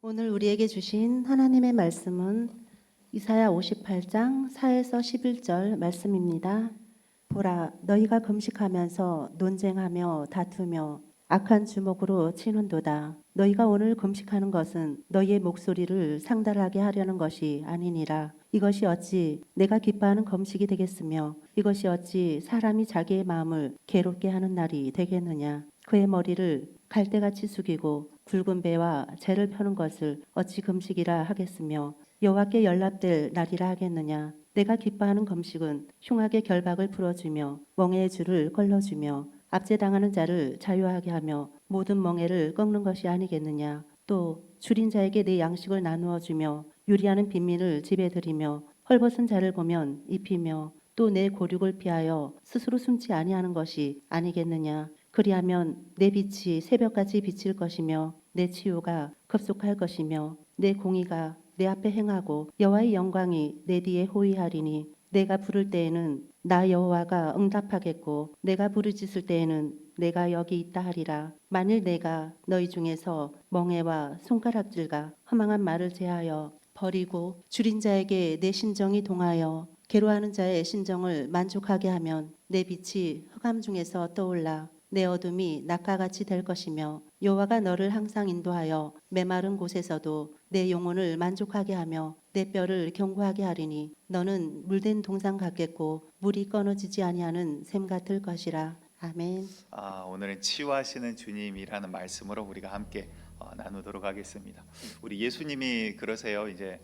오늘 우리에게 주신 하나님의 말씀은 이사야 58장 4에서 11절 말씀입니다. 보라, 너희가 금식하면서 논쟁하며 다투며 악한 주먹으로 치는도다. 너희가 오늘 금식하는 것은 너희의 목소리를 상달하게 하려는 것이 아니니라. 이것이 어찌 내가 기뻐하는 금식이 되겠으며 이것이 어찌 사람이 자기의 마음을 괴롭게 하는 날이 되겠느냐. 그의 머리를 갈대같이 숙이고 굵은 배와 재를 펴는 것을 어찌 금식이라 하겠으며 여호와께 연락될 날이라 하겠느냐. 내가 기뻐하는 금식은 흉악의 결박을 풀어주며 멍에의 줄을 걸러주며 압제당하는 자를 자유하게 하며 모든 멍에를 꺾는 것이 아니겠느냐. 또 줄인 자에게 내 양식을 나누어 주며 유리하는 빈민을 집에 들이며 헐벗은 자를 보면 입히며 또 내 고륙을 피하여 스스로 숨지 아니하는 것이 아니겠느냐. 그리하면 내 빛이 새벽같이 비칠 것이며 내 치유가 급속할 것이며 내 공의가 내 앞에 행하고 여호와의 영광이 내 뒤에 호위하리니 내가 부를 때에는 나 여호와가 응답하겠고 내가 부르짖을 때에는 내가 여기 있다 하리라. 만일 내가 너희 중에서 멍에와 손가락질과 허망한 말을 제하여 버리고 줄인 자에게 내 신정이 동하여 괴로워하는 자의 신정을 만족하게 하면 내 빛이 흑암 중에서 떠올라 내 어둠이 낮과 같이 될 것이며 여호와가 너를 항상 인도하여 메마른 곳에서도 내 영혼을 만족하게 하며 내 뼈를 견고하게 하리니 너는 물된 동상 같겠고 물이 끊어지지 아니하는 샘 같을 것이라. 아멘. 오늘은 치유하시는 주님이라는 말씀으로 우리가 함께 나누도록 하겠습니다. 우리 예수님이 그러세요. 이제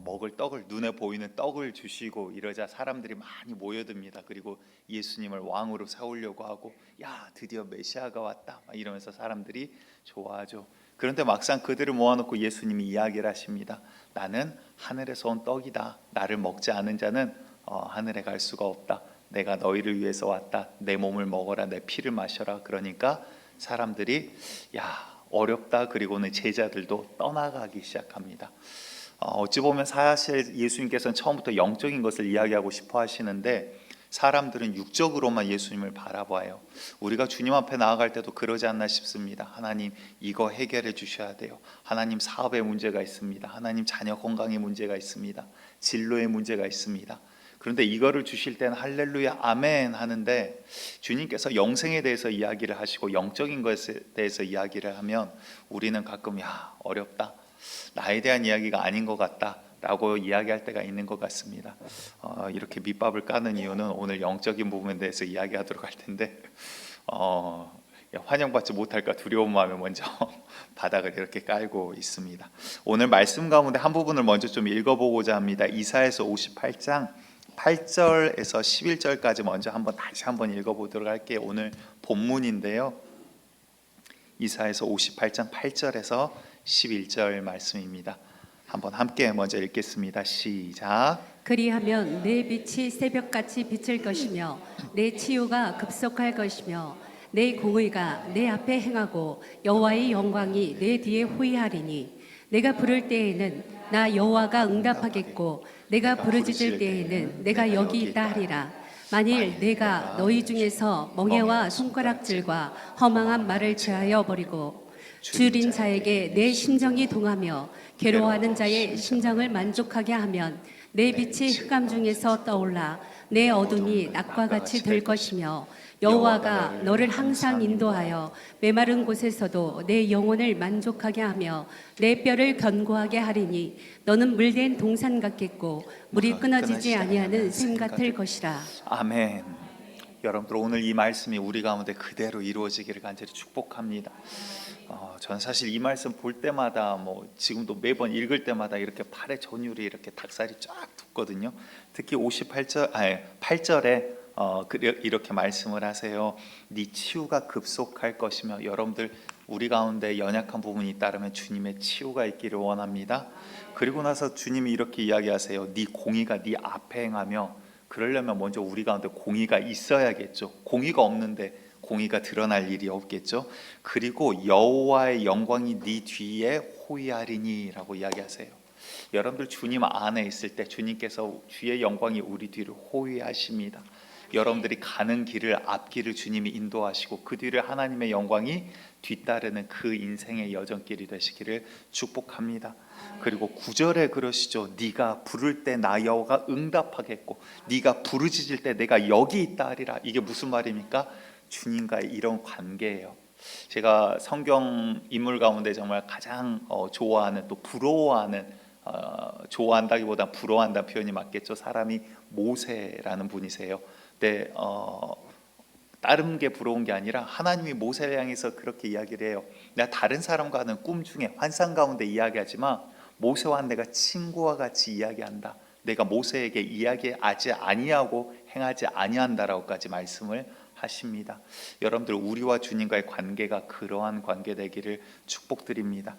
먹을 떡을, 눈에 보이는 떡을 주시고 이러자 사람들이 많이 모여듭니다. 그리고 예수님을 왕으로 세우려고 하고, 야, 드디어 메시아가 왔다 막 이러면서 사람들이 좋아하죠. 그런데 막상 그들을 모아놓고 예수님이 이야기를 하십니다. 나는 하늘에서 온 떡이다. 나를 먹지 않은 자는 하늘에 갈 수가 없다. 내가 너희를 위해서 왔다. 내 몸을 먹어라. 내 피를 마셔라. 그러니까 사람들이 야, 어렵다. 그리고는 제자들도 떠나가기 시작합니다. 어찌 보면 사실 예수님께서는 처음부터 영적인 것을 이야기하고 싶어 하시는데 사람들은 육적으로만 예수님을 바라봐요. 우리가 주님 앞에 나아갈 때도 그러지 않나 싶습니다. 하나님, 이거 해결해 주셔야 돼요. 하나님, 사업에 문제가 있습니다. 하나님, 자녀 건강에 문제가 있습니다. 진로에 문제가 있습니다. 그런데 이거를 주실 때는 할렐루야 아멘 하는데, 주님께서 영생에 대해서 이야기를 하시고 영적인 것에 대해서 이야기를 하면 우리는 가끔 야, 어렵다, 나에 대한 이야기가 아닌 것 같다 라고 이야기할 때가 있는 것 같습니다. 이렇게 밑밥을 까는 이유는 오늘 영적인 부분에 대해서 이야기하도록 할 텐데 환영받지 못할까 두려운 마음에 먼저 바닥을 이렇게 깔고 있습니다. 오늘 말씀 가운데 한 부분을 먼저 좀 읽어보고자 합니다. 이사야서 58장 8절에서 11절까지 먼저 다시 한번 읽어보도록 할게요. 오늘 본문인데요, 이사야서 58장 8절에서 11절 말씀입니다. 한번 함께 먼저 읽겠습니다. 시작. 그리하면 내 빛이 새벽같이 비칠 것이며 내 치유가 급속할 것이며 내 공의가 내 앞에 행하고 여호와의 영광이 내 뒤에 호위하리니 내가 부를 때에는 나 여호와가 응답하겠고 내가 부르짖을 때에는 내가 여기 있다 하리라. 만일 내가 너희 중에서 멍에와 손가락질과 허망한 말을 제하여 버리고 줄인 자에게 내 심정이 동하며 괴로워하는 자의 심정을 만족하게 하면 내 빛이 흑암 중에서 떠올라 내 어둠이 낮과 같이 될 것이며 여호와가 너를 항상 인도하여 메마른 곳에서도 내 영혼을 만족하게 하며 내 뼈를 견고하게 하리니 너는 물된 동산 같겠고 물이 끊어지지 아니하는 샘 같을 것이라. 아멘. 여러분들, 오늘 이 말씀이 우리 가운데 그대로 이루어지기를 간절히 축복합니다. 저는 사실 이 말씀 볼 때마다 지금도 매번 읽을 때마다 이렇게 팔의 전율이 이렇게 닭살이 쫙 돋거든요. 특히 8절에 이렇게 말씀을 하세요. 네 치유가 급속할 것이며, 여러분들 우리 가운데 연약한 부분이 있다면 주님의 치유가 있기를 원합니다. 그리고 나서 주님이 이렇게 이야기하세요. 네 공의가 네 앞에 행하며, 그러려면 먼저 우리 가운데 공의가 있어야겠죠. 공의가 없는데 공의가 드러날 일이 없겠죠. 그리고 여호와의 영광이 네 뒤에 호위하리니 라고 이야기하세요. 여러분들 주님 안에 있을 때 주님께서 주의 영광이 우리 뒤를 호위하십니다. 여러분들이 가는 길을 앞길을 주님이 인도하시고 그 뒤를 하나님의 영광이 뒤따르는 그 인생의 여정길이 되시기를 축복합니다. 그리고 9절에 그러시죠. 네가 부를 때 나 여호와가 응답하겠고 네가 부르짖을 때 내가 여기 있다 하리라. 이게 무슨 말입니까? 주님과의 이런 관계예요. 제가 성경 인물 가운데 정말 가장 좋아하는, 또 부러워하는, 좋아한다기보다 부러워한다는 표현이 맞겠죠. 사람이 모세라는 분이세요. 근데 다른 게 부러운 게 아니라 하나님이 모세를 향해서 그렇게 이야기를 해요. 내가 다른 사람과는 꿈 중에 환상 가운데 이야기하지만 모세와 내가 친구와 같이 이야기한다. 내가 모세에게 이야기하지 아니하고 행하지 아니한다라고까지 말씀을 하십니다. 여러분들, 우리와 주님과의 관계가 그러한 관계 되기를 축복드립니다.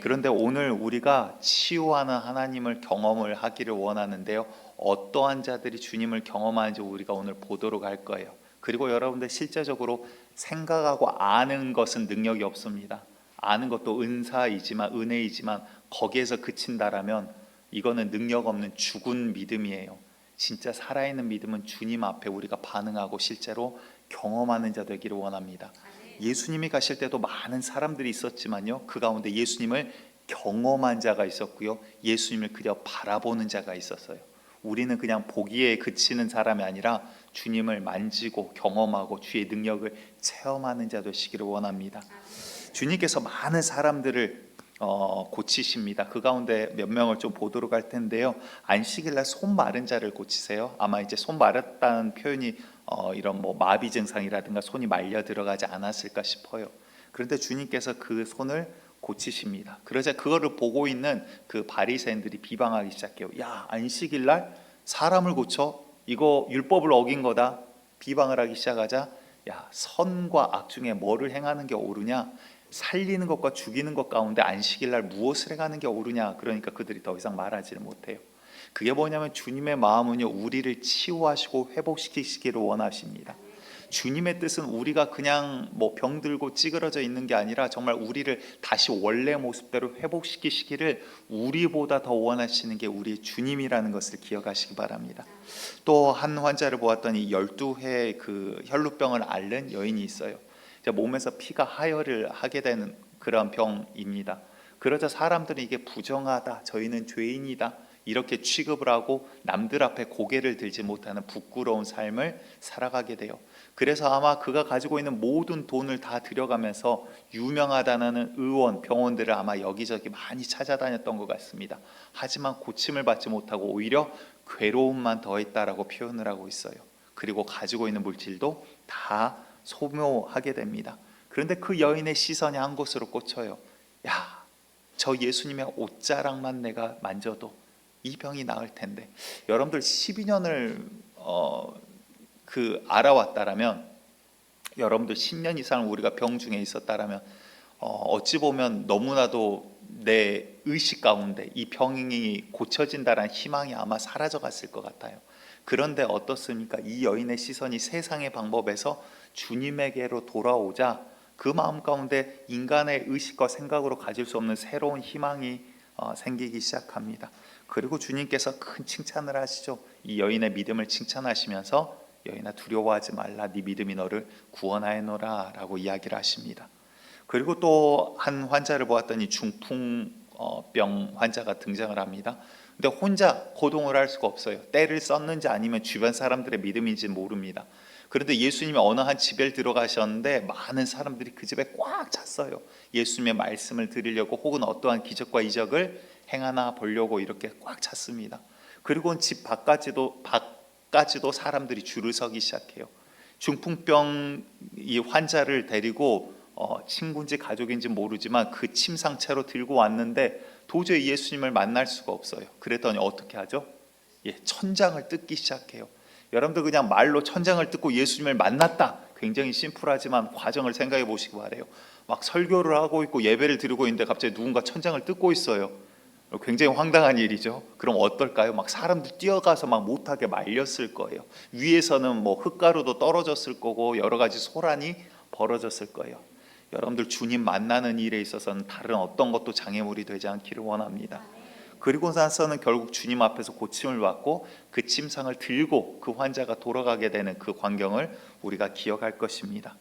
그런데 오늘 우리가 치유하는 하나님을 경험을 하기를 원하는데요, 어떠한 자들이 주님을 경험하는지 우리가 오늘 보도록 할 거예요. 그리고 여러분들, 실제적으로 생각하고 아는 것은 능력이 없습니다. 아는 것도 은사이지만, 은혜이지만 거기에서 그친다라면 이거는 능력 없는 죽은 믿음이에요. 진짜 살아있는 믿음은 주님 앞에 우리가 반응하고 실제로 경험하는 자 되기를 원합니다. 예수님이 가실 때도 많은 사람들이 있었지만요, 그 가운데 예수님을 경험한 자가 있었고요, 예수님을 그저 바라보는 자가 있었어요. 우리는 그냥 보기에 그치는 사람이 아니라 주님을 만지고 경험하고 주의 능력을 체험하는 자 되시기를 원합니다. 주님께서 많은 사람들을 고치십니다. 그 가운데 몇 명을 좀 보도록 할 텐데요, 안식일날 손 마른 자를 고치세요. 아마 이제 손 마랐다는 표현이 이런 뭐 마비 증상이라든가 손이 말려 들어가지 않았을까 싶어요. 그런데 주님께서 그 손을 고치십니다. 그러자 그거를 보고 있는 그 바리새인들이 비방하기 시작해요. 야, 안식일날 사람을 고쳐? 이거 율법을 어긴 거다. 비방을 하기 시작하자, 야, 선과 악 중에 뭐를 행하는 게 옳으냐? 살리는 것과 죽이는 것 가운데 안식일날 무엇을 행하는 게 옳으냐? 그러니까 그들이 더 이상 말하지를 못해요. 그게 뭐냐면 주님의 마음은요, 우리를 치유하시고 회복시키시기를 원하십니다. 주님의 뜻은 우리가 그냥 뭐 병들고 찌그러져 있는 게 아니라 정말 우리를 다시 원래 모습대로 회복시키시기를 우리보다 더 원하시는 게 우리 주님이라는 것을 기억하시기 바랍니다. 또 한 환자를 보았더니 12회 그 혈루병을 앓는 여인이 있어요. 몸에서 피가 하혈을 하게 되는 그런 병입니다. 그러자 사람들은 이게 부정하다, 저희는 죄인이다, 이렇게 취급을 하고 남들 앞에 고개를 들지 못하는 부끄러운 삶을 살아가게 돼요. 그래서 아마 그가 가지고 있는 모든 돈을 다 들여가면서 유명하다는 의원, 병원들을 아마 여기저기 많이 찾아다녔던 것 같습니다. 하지만 고침을 받지 못하고 오히려 괴로움만 더했다라고 표현을 하고 있어요. 그리고 가지고 있는 물질도 다 소묘하게 됩니다. 그런데 그 여인의 시선이 한 곳으로 꽂혀요. 야, 저 예수님의 옷자락만 내가 만져도 이 병이 나을 텐데. 여러분들 12년을 알아왔다라면, 여러분들 10년 이상 우리가 병 중에 있었다라면 어찌 보면 너무나도 내 의식 가운데 이 병이 고쳐진다라는 희망이 아마 사라져갔을 것 같아요. 그런데 어떻습니까? 이 여인의 시선이 세상의 방법에서 주님에게로 돌아오자 그 마음 가운데 인간의 의식과 생각으로 가질 수 없는 새로운 희망이 생기기 시작합니다. 그리고 주님께서 큰 칭찬을 하시죠. 이 여인의 믿음을 칭찬하시면서 여인아, 두려워하지 말라, 네 믿음이 너를 구원하였노라 라고 이야기를 하십니다. 그리고 또 한 환자를 보았더니 중풍병 환자가 등장을 합니다. 근데 혼자 고동을 할 수가 없어요. 때를 썼는지 아니면 주변 사람들의 믿음인지 모릅니다. 그런데 예수님이 어느 한 집에 들어가셨는데 많은 사람들이 그 집에 꽉 찼어요. 예수님의 말씀을 들으려고, 혹은 어떠한 기적과 이적을 행하나 보려고 이렇게 꽉 찼습니다. 그리고 집 밖까지도 사람들이 줄을 서기 시작해요. 중풍병 이 환자를 데리고 친구인지 가족인지 모르지만 그 침 상태로 들고 왔는데 도저히 예수님을 만날 수가 없어요. 그랬더니 어떻게 하죠? 천장을 뜯기 시작해요. 여러분들, 그냥 말로 천장을 뜯고 예수님을 만났다, 굉장히 심플하지만 과정을 생각해 보시기 바래요. 막 설교를 하고 있고 예배를 드리고 있는데 갑자기 누군가 천장을 뜯고 있어요. 굉장히 황당한 일이죠. 그럼 어떨까요? 막 사람들 뛰어가서 막 못하게 말렸을 거예요. 위에서는 뭐 흙가루도 떨어졌을 거고 여러 가지 소란이 벌어졌을 거예요. 여러분들, 주님 만나는 일에 있어서는 다른 어떤 것도 장애물이 되지 않기를 원합니다. 그리고 나서는 결국 주님 앞에서 고침을 받고 그 침상을 들고 그 환자가 돌아가게 되는 그 광경을 우리가 기억할 것입니다.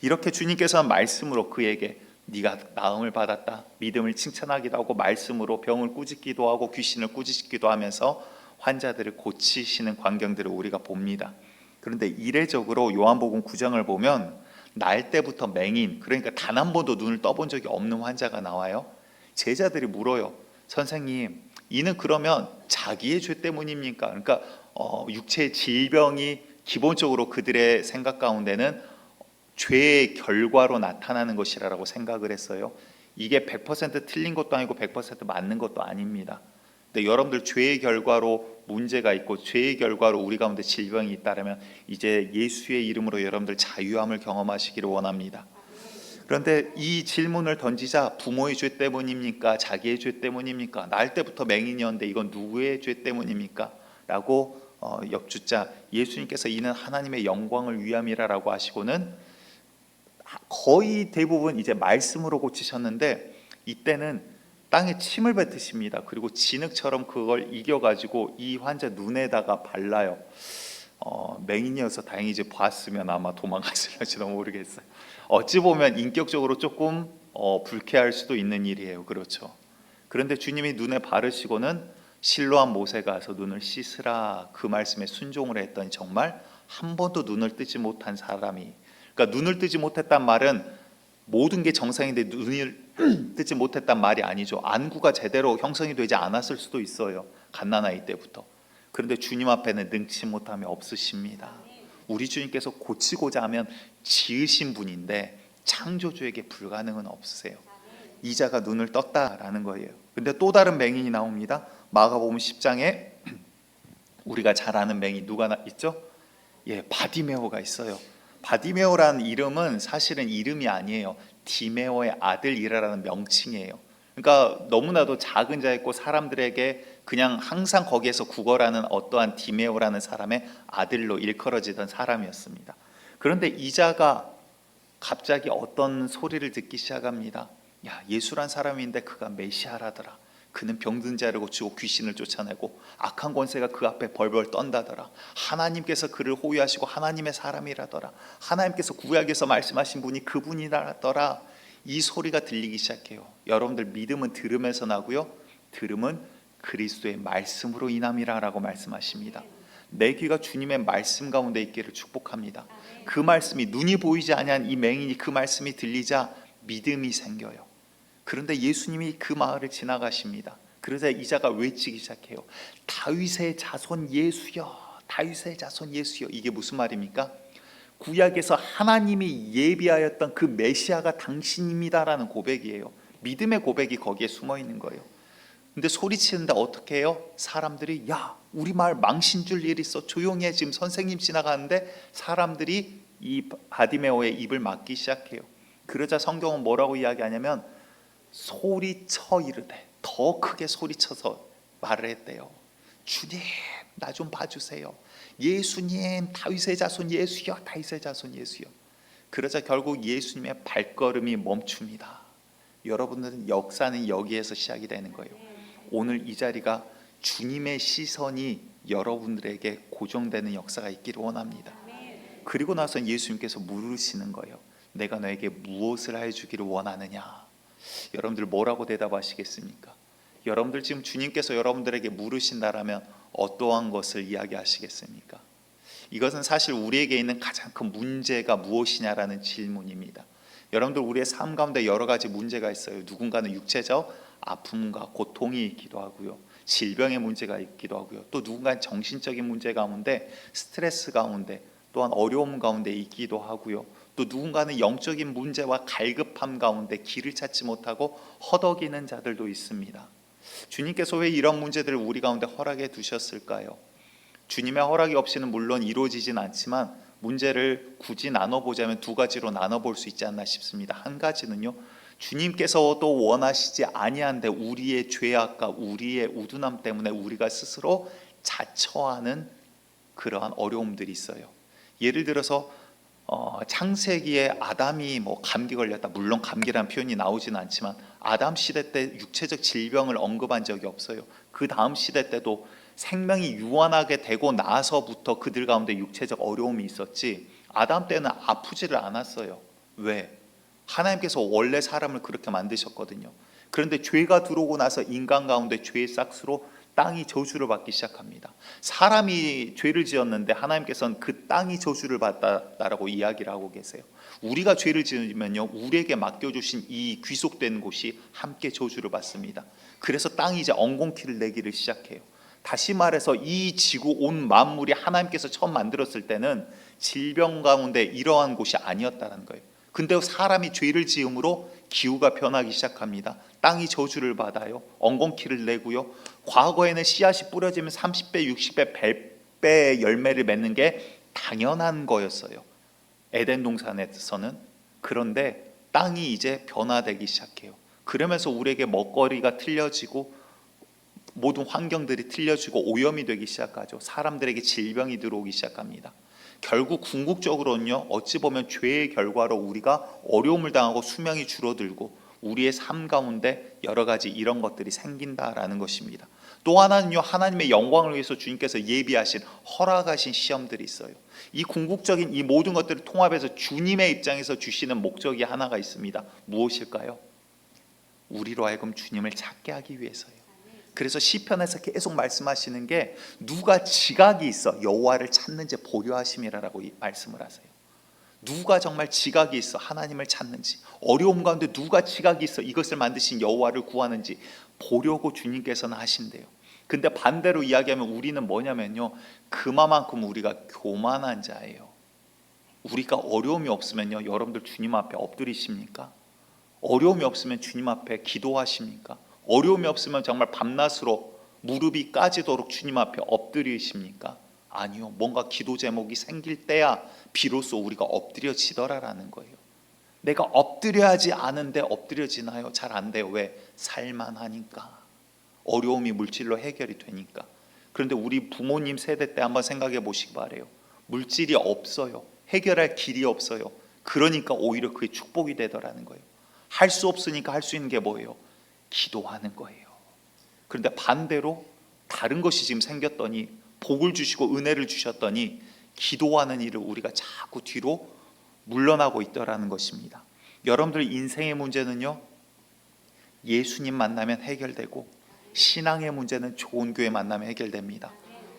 이렇게 주님께서는 말씀으로 그에게 네가 나음을 받았다, 믿음을 칭찬하기도 하고 말씀으로 병을 꾸짖기도 하고 귀신을 꾸짖기도 하면서 환자들을 고치시는 광경들을 우리가 봅니다. 그런데 이례적으로 요한복음 9장을 보면 날 때부터 맹인, 그러니까 단 한 번도 눈을 떠본 적이 없는 환자가 나와요. 제자들이 물어요. 선생님, 이는 그러면 자기의 죄 때문입니까? 그러니까 육체의 질병이 기본적으로 그들의 생각 가운데는 죄의 결과로 나타나는 것이라고 생각을 했어요. 이게 100% 틀린 것도 아니고 100% 맞는 것도 아닙니다. 근데 여러분들 죄의 결과로 문제가 있고 죄의 결과로 우리 가운데 질병이 있다면 이제 예수의 이름으로 여러분들 자유함을 경험하시기를 원합니다. 그런데 이 질문을 던지자 부모의 죄 때문입니까? 자기의 죄 때문입니까? 날 때부터 맹인이었는데 이건 누구의 죄 때문입니까? 라고 엽주자 예수님께서 이는 하나님의 영광을 위함이라고 하시고는 거의 대부분 이제 말씀으로 고치셨는데 이때는 땅에 침을 뱉으십니다. 그리고 진흙처럼 그걸 이겨가지고 이 환자 눈에다가 발라요. 맹인이어서 다행히 이제 봤으면 아마 도망갔을지도 모르겠어요. 어찌 보면 인격적으로 조금 불쾌할 수도 있는 일이에요. 그렇죠. 그런데 주님이 눈에 바르시고는 실로암 못에 가서 눈을 씻으라 그 말씀에 순종을 했더니 정말 한 번도 눈을 뜨지 못한 사람이, 그러니까 눈을 뜨지 못했단 말은 모든 게 정상인데 눈을 뜨지 못했단 말이 아니죠. 안구가 제대로 형성이 되지 않았을 수도 있어요. 갓난아이 때부터. 그런데 주님 앞에는 능치 못함이 없으십니다. 우리 주님께서 고치고자 하면 지으신 분인데 창조주에게 불가능은 없으세요. 이자가 눈을 떴다라는 거예요. 근데 또 다른 맹인이 나옵니다. 마가복음 10장에 우리가 잘 아는 맹인 누가 있죠? 예, 바디메오가 있어요. 바디메오라는 이름은 사실은 이름이 아니에요. 디메오의 아들이라는 명칭이에요. 그러니까 너무나도 작은 자였고 사람들에게 그냥 항상 거기에서 구걸하는 어떠한 디메오라는 사람의 아들로 일컬어지던 사람이었습니다. 그런데 이자가 갑자기 어떤 소리를 듣기 시작합니다. 야, 예수란 사람인데 그가 메시아라더라. 그는 병든 자를 고치고 귀신을 쫓아내고 악한 권세가 그 앞에 벌벌 떤다더라. 하나님께서 그를 호위하시고 하나님의 사람이라더라. 하나님께서 구약에서 말씀하신 분이 그분이라더라. 이 소리가 들리기 시작해요. 여러분들 믿음은 들음에서 나고요. 들음은 그리스도의 말씀으로 인함이라고 말씀하십니다. 내 귀가 주님의 말씀 가운데 있기를 축복합니다. 그 말씀이 눈이 보이지 아니한 이 맹인이 그 말씀이 들리자 믿음이 생겨요. 그런데 예수님이 그 마을을 지나가십니다. 그러자 이자가 외치기 시작해요. 다윗의 자손 예수여, 다윗의 자손 예수여. 이게 무슨 말입니까? 구약에서 하나님이 예비하였던 그 메시아가 당신입니다라는 고백이에요. 믿음의 고백이 거기에 숨어 있는 거예요. 근데 소리치는데 어떻게 해요? 사람들이 야, 우리 마을 망신 줄 일 있어, 조용히 해, 지금 선생님 지나가는데 사람들이 이 바디메오의 입을 막기 시작해요. 그러자 성경은 뭐라고 이야기하냐면 소리쳐 이르되, 더 크게 소리쳐서 말을 했대요. 주님, 나 좀 봐주세요. 예수님, 다윗의 자손 예수여, 다윗의 자손 예수여. 그러자 결국 예수님의 발걸음이 멈춥니다. 여러분들은 역사는 여기에서 시작이 되는 거예요. 오늘 이 자리가 주님의 시선이 여러분들에게 고정되는 역사가 있기를 원합니다. 그리고 나서 예수님께서 물으시는 거예요. 내가 너에게 무엇을 해주기를 원하느냐? 여러분들 뭐라고 대답하시겠습니까? 여러분들 지금 주님께서 여러분들에게 물으신다라면 어떠한 것을 이야기하시겠습니까? 이것은 사실 우리에게 있는 가장 큰 문제가 무엇이냐라는 질문입니다. 여러분들 우리의 삶 가운데 여러 가지 문제가 있어요. 누군가는 육체적 아픔과 고통이 있기도 하고요. 질병의 문제가 있기도 하고요. 또 누군가는 정신적인 문제 가운데 스트레스 가운데 또한 어려움 가운데 있기도 하고요. 또 누군가는 영적인 문제와 갈급함 가운데 길을 찾지 못하고 허덕이는 자들도 있습니다. 주님께서 왜 이런 문제들을 우리 가운데 허락해 두셨을까요? 주님의 허락이 없이는 물론 이루어지진 않지만 문제를 굳이 나눠보자면 두 가지로 나눠볼 수 있지 않나 싶습니다. 한 가지는요, 주님께서도 원하시지 아니한데 우리의 죄악과 우리의 우둔함 때문에 우리가 스스로 자처하는 그러한 어려움들이 있어요. 예를 들어서 창세기에 아담이 뭐 감기 걸렸다. 물론 감기라는 표현이 나오지는 않지만 아담 시대 때 육체적 질병을 언급한 적이 없어요. 그 다음 시대 때도 생명이 유한하게 되고 나서부터 그들 가운데 육체적 어려움이 있었지 아담 때는 아프지를 않았어요. 왜? 하나님께서 원래 사람을 그렇게 만드셨거든요. 그런데 죄가 들어오고 나서 인간 가운데 죄의 싹수로 땅이 저주를 받기 시작합니다. 사람이 죄를 지었는데 하나님께서는 그 땅이 저주를 받았다라고 이야기를 하고 계세요. 우리가 죄를 지으면요, 우리에게 맡겨주신 이 귀속된 곳이 함께 저주를 받습니다. 그래서 땅이 이제 엉겅퀴를 내기를 시작해요. 다시 말해서 이 지구 온 만물이 하나님께서 처음 만들었을 때는 질병 가운데 이러한 곳이 아니었다는 거예요. 근데 사람이 죄를 지음으로 기후가 변하기 시작합니다. 땅이 저주를 받아요. 엉겅퀴를 내고요. 과거에는 씨앗이 뿌려지면 30배, 60배, 100배의 열매를 맺는 게 당연한 거였어요. 에덴 동산에서는. 그런데 땅이 이제 변화되기 시작해요. 그러면서 우리에게 먹거리가 틀려지고 모든 환경들이 틀려지고 오염이 되기 시작하죠. 사람들에게 질병이 들어오기 시작합니다. 결국 궁극적으로는요, 어찌 보면 죄의 결과로 우리가 어려움을 당하고 수명이 줄어들고 우리의 삶 가운데 여러 가지 이런 것들이 생긴다라는 것입니다. 또 하나는요, 하나님의 영광을 위해서 주님께서 예비하신 허락하신 시험들이 있어요. 이 궁극적인 이 모든 것들을 통합해서 주님의 입장에서 주시는 목적이 하나가 있습니다. 무엇일까요? 우리로 하여금 주님을 찾게 하기 위해서요. 그래서 시편에서 계속 말씀하시는 게 누가 지각이 있어 여호와를 찾는지 보려 하심이라고 말씀을 하세요. 누가 정말 지각이 있어 하나님을 찾는지, 어려움 가운데 누가 지각이 있어 이것을 만드신 여호와를 구하는지 보려고 주님께서는 하신대요. 근데 반대로 이야기하면 우리는 뭐냐면요, 그만큼 우리가 교만한 자예요. 우리가 어려움이 없으면요, 여러분들 주님 앞에 엎드리십니까? 어려움이 없으면 주님 앞에 기도하십니까? 어려움이 없으면 정말 밤낮으로 무릎이 까지도록 주님 앞에 엎드리십니까? 아니요. 뭔가 기도 제목이 생길 때야 비로소 우리가 엎드려지더라라는 거예요. 내가 엎드려야지 않은데 엎드려지나요? 잘 안 돼요. 왜? 살만하니까. 어려움이 물질로 해결이 되니까. 그런데 우리 부모님 세대 때 한번 생각해 보시기 바래요. 물질이 없어요. 해결할 길이 없어요. 그러니까 오히려 그게 축복이 되더라는 거예요. 할 수 없으니까 할 수 있는 게 뭐예요? 기도하는 거예요. 그런데 반대로 다른 것이 지금 생겼더니, 복을 주시고 은혜를 주셨더니 기도하는 일을 우리가 자꾸 뒤로 물러나고 있더라는 것입니다. 여러분들 인생의 문제는요, 예수님 만나면 해결되고 신앙의 문제는 좋은 교회 만나면 해결됩니다.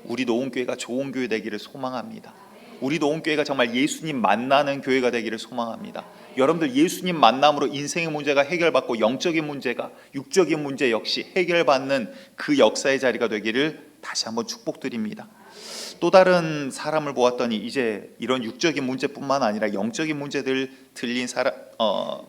우리 노원교회가 좋은 교회 되기를 소망합니다. 우리 노원교회가 정말 예수님 만나는 교회가 되기를 소망합니다. 여러분들 예수님 만남으로 인생의 문제가 해결받고 영적인 문제가, 육적인 문제 역시 해결받는 그 역사의 자리가 되기를 다시 한번 축복드립니다. 또 다른 사람을 보았더니 이제 이런 육적인 문제뿐만 아니라 영적인 문제들 들린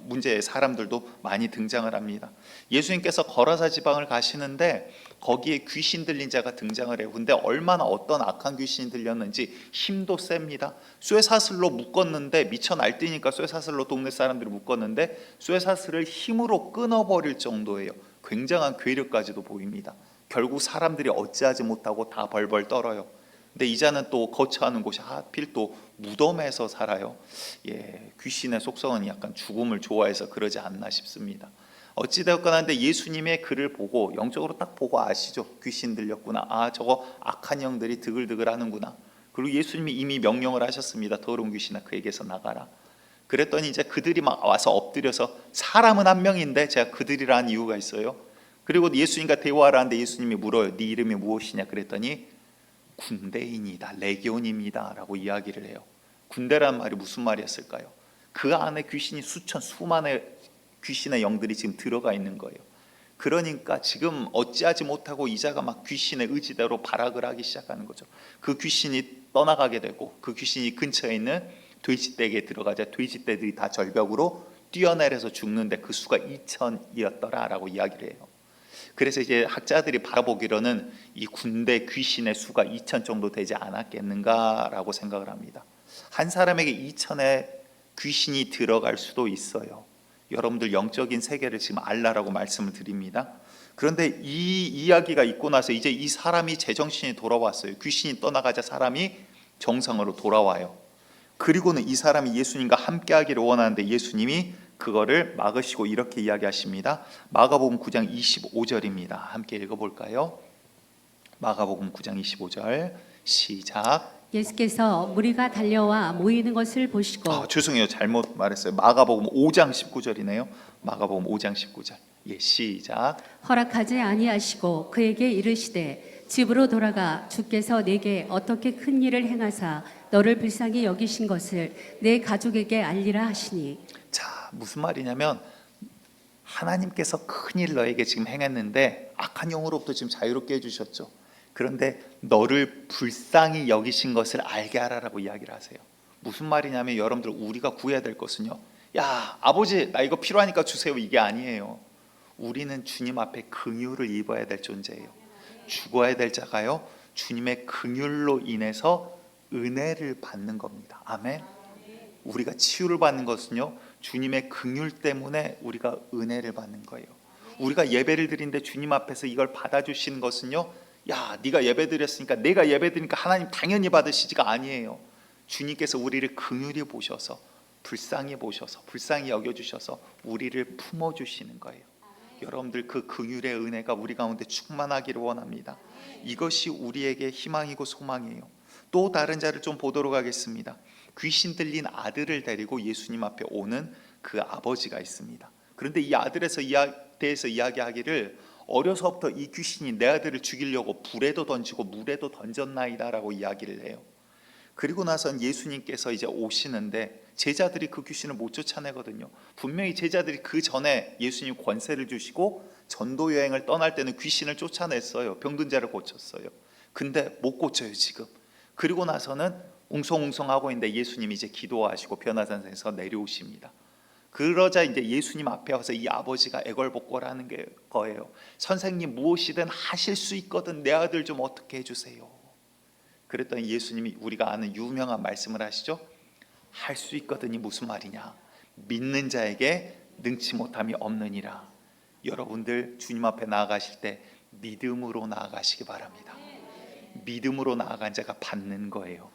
문제의 사람들도 많이 등장을 합니다. 예수님께서 거라사 지방을 가시는데 거기에 귀신 들린 자가 등장을 해요. 근데 얼마나 어떤 악한 귀신이 들렸는지 힘도 셉니다. 쇠사슬로 묶었는데 미쳐 날뛰니까 쇠사슬로 동네 사람들이 묶었는데 쇠사슬을 힘으로 끊어버릴 정도예요. 굉장한 괴력까지도 보입니다. 결국 사람들이 어찌하지 못하고 다 벌벌 떨어요. 근데 이자는 또 거처하는 곳이 하필 또 무덤에서 살아요. 귀신의 속성은 약간 죽음을 좋아해서 그러지 않나 싶습니다. 어찌되었거나 한데 예수님의 글을 보고 영적으로 딱 보고 아시죠? 귀신 들렸구나. 아, 저거 악한 영들이 드글드글 하는구나. 그리고 예수님이 이미 명령을 하셨습니다. 더러운 귀신아 그에게서 나가라. 그랬더니 이제 그들이 막 와서 엎드려서, 사람은 한 명인데 제가 그들이라는 이유가 있어요. 그리고 예수님과 대화를 하는데 예수님이 물어요. 네 이름이 무엇이냐? 그랬더니 군대인이다, 레기온입니다 라고 이야기를 해요. 군대라는 말이 무슨 말이었을까요? 그 안에 귀신이 수만의 귀신의 영들이 지금 들어가 있는 거예요. 그러니까 지금 어찌하지 못하고 이자가 막 귀신의 의지대로 발악을 하기 시작하는 거죠. 그 귀신이 떠나가게 되고 그 귀신이 근처에 있는 돼지떼에게 들어가자 돼지떼들이 다 절벽으로 뛰어내려서 죽는데 그 수가 2,000이었더라라고 이야기를 해요. 그래서 이제 학자들이 바라보기로는 이 군대 귀신의 수가 2,000 정도 되지 않았겠는가라고 생각을 합니다. 한 사람에게 2,000의 귀신이 들어갈 수도 있어요. 여러분들 영적인 세계를 지금 알라라고 말씀을 드립니다. 그런데 이 이야기가 있고 나서 이제 이 사람이 제정신이 돌아왔어요. 귀신이 떠나가자 사람이 정상으로 돌아와요. 그리고는 이 사람이 예수님과 함께 하기를 원하는데 예수님이 그거를 막으시고 이렇게 이야기하십니다. 마가복음 9장 25절입니다. 함께 읽어볼까요? 마가복음 9장 25절 시작. 예수께서 무리가 달려와 모이는 것을 보시고 죄송해요, 잘못 말했어요. 마가복음 5장 19절이네요. 마가복음 5장 19절. 예, 시작. 허락하지 아니하시고 그에게 이르시되 집으로 돌아가 주께서 내게 어떻게 큰 일을 행하사 너를 불쌍히 여기신 것을 내 가족에게 알리라 하시니. 자, 무슨 말이냐면 하나님께서 큰일 너에게 지금 행했는데 악한 영으로부터 지금 자유롭게 해주셨죠. 그런데 너를 불쌍히 여기신 것을 알게 하라라고 이야기를 하세요. 무슨 말이냐면 여러분들 우리가 구해야 될 것은요, 야 아버지 나 이거 필요하니까 주세요, 이게 아니에요. 우리는 주님 앞에 긍휼을 입어야 될 존재예요. 죽어야 될 자가요 주님의 긍휼로 인해서 은혜를 받는 겁니다. 아멘. 우리가 치유를 받는 것은요 주님의 긍휼 때문에 우리가 은혜를 받는 거예요. 우리가 예배를 드리는데 주님 앞에서 이걸 받아주시는 것은요, 야 네가 예배 드렸으니까 내가 예배 드리니까 하나님 당연히 받으시지가 아니에요. 주님께서 우리를 긍휼히 보셔서 불쌍히 보셔서 불쌍히 여겨주셔서 우리를 품어주시는 거예요. 여러분들 그 긍휼의 은혜가 우리 가운데 충만하기를 원합니다. 이것이 우리에게 희망이고 소망이에요. 또 다른 자를 좀 보도록 하겠습니다. 귀신 들린 아들을 데리고 예수님 앞에 오는 그 아버지가 있습니다. 그런데 이 아들에서 대해서 이야기하기를 어려서부터 이 귀신이 내 아들을 죽이려고 불에도 던지고 물에도 던졌나이다 라고 이야기를 해요. 그리고 나선 예수님께서 이제 오시는데 제자들이 그 귀신을 못 쫓아내거든요. 분명히 제자들이 그 전에 예수님 권세를 주시고 전도 여행을 떠날 때는 귀신을 쫓아냈어요. 병든 자를 고쳤어요. 근데 못 고쳐요 지금. 그리고 나서는 웅성웅성하고 있는데 예수님이 이제 기도하시고 변화산에서 내려오십니다. 그러자 이제 예수님 앞에 와서 이 아버지가 애걸복걸하는 거예요. 선생님 무엇이든 하실 수 있거든 내 아들 좀 어떻게 해주세요. 그랬더니 예수님이 우리가 아는 유명한 말씀을 하시죠. 할 수 있거든이 무슨 말이냐, 믿는 자에게 능치 못함이 없느니라. 여러분들 주님 앞에 나아가실 때 믿음으로 나아가시기 바랍니다. 믿음으로 나아간 자가 받는 거예요.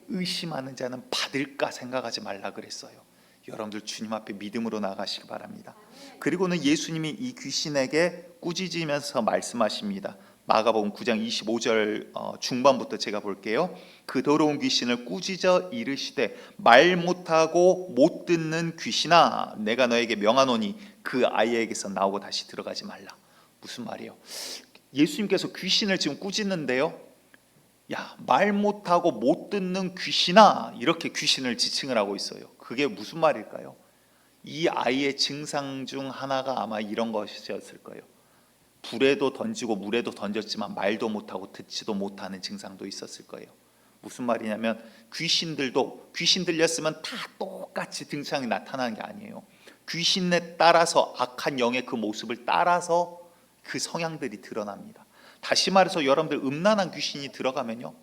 의심하는 자는 받을까 생각하지 말라 그랬어요. 여러분들 주님 앞에 믿음으로 나아가시기 바랍니다. 그리고는 예수님이 이 귀신에게 꾸짖으면서 말씀하십니다. 마가복음 9장 25절 중반부터 제가 볼게요. 그 더러운 귀신을 꾸짖어 이르시되 말 못하고 못 듣는 귀신아 내가 너에게 명하노니 그 아이에게서 나오고 다시 들어가지 말라. 무슨 말이에요? 예수님께서 귀신을 지금 꾸짖는데요, 야 말 못하고 못 듣는 귀신아 이렇게 귀신을 지칭을 하고 있어요. 그게 무슨 말일까요? 이 아이의 증상 중 하나가 아마 이런 것이었을 거예요. 불에도 던지고 물에도 던졌지만 말도 못하고 듣지도 못하는 증상도 있었을 거예요. 무슨 말이냐면 귀신들도 귀신 들렸으면 다 똑같이 증상이 나타나는 게 아니에요. 귀신에 따라서 악한 영의 그 모습을 따라서 그 성향들이 드러납니다. 다시 말해서 여러분들 음란한 귀신이 들어가면요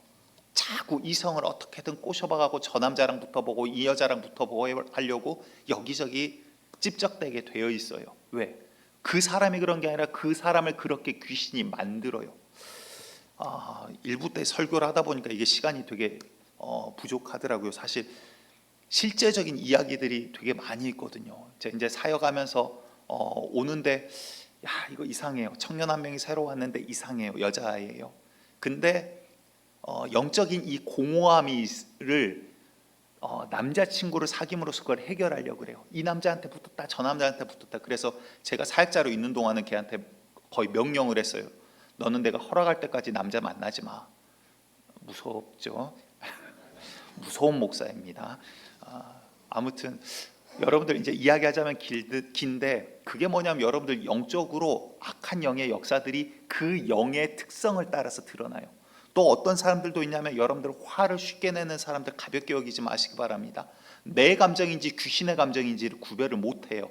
자꾸 이성을 어떻게든 꼬셔박아고 저 남자랑 붙어보고 이 여자랑 붙어보고 하려고 여기저기 찝적대게 되어 있어요. 왜? 그 사람이 그런 게 아니라 그 사람을 그렇게 귀신이 만들어요. 일부 때 설교를 하다 보니까 이게 시간이 되게 부족하더라고요. 사실 실제적인 이야기들이 되게 많이 있거든요. 제가 이제 사역하면서 오는데 야 이거 이상해요. 청년 한 명이 새로 왔는데 이상해요. 여자아이예요. 근데 영적인 이 공허함을 남자친구를 사귐으로써 그걸 해결하려고 그래요. 이 남자한테 붙었다 저 남자한테 붙었다. 그래서 제가 사역자로 있는 동안은 걔한테 거의 명령을 했어요. 너는 내가 허락할 때까지 남자 만나지 마. 무섭죠? 무서운 목사입니다. 아무튼 여러분들 이제 이야기하자면 긴데 그게 뭐냐면 여러분들 영적으로 악한 영의 역사들이 그 영의 특성을 따라서 드러나요. 또 어떤 사람들도 있냐면 여러분들 화를 쉽게 내는 사람들 가볍게 여기지 마시기 바랍니다. 내 감정인지 귀신의 감정인지를 구별을 못해요.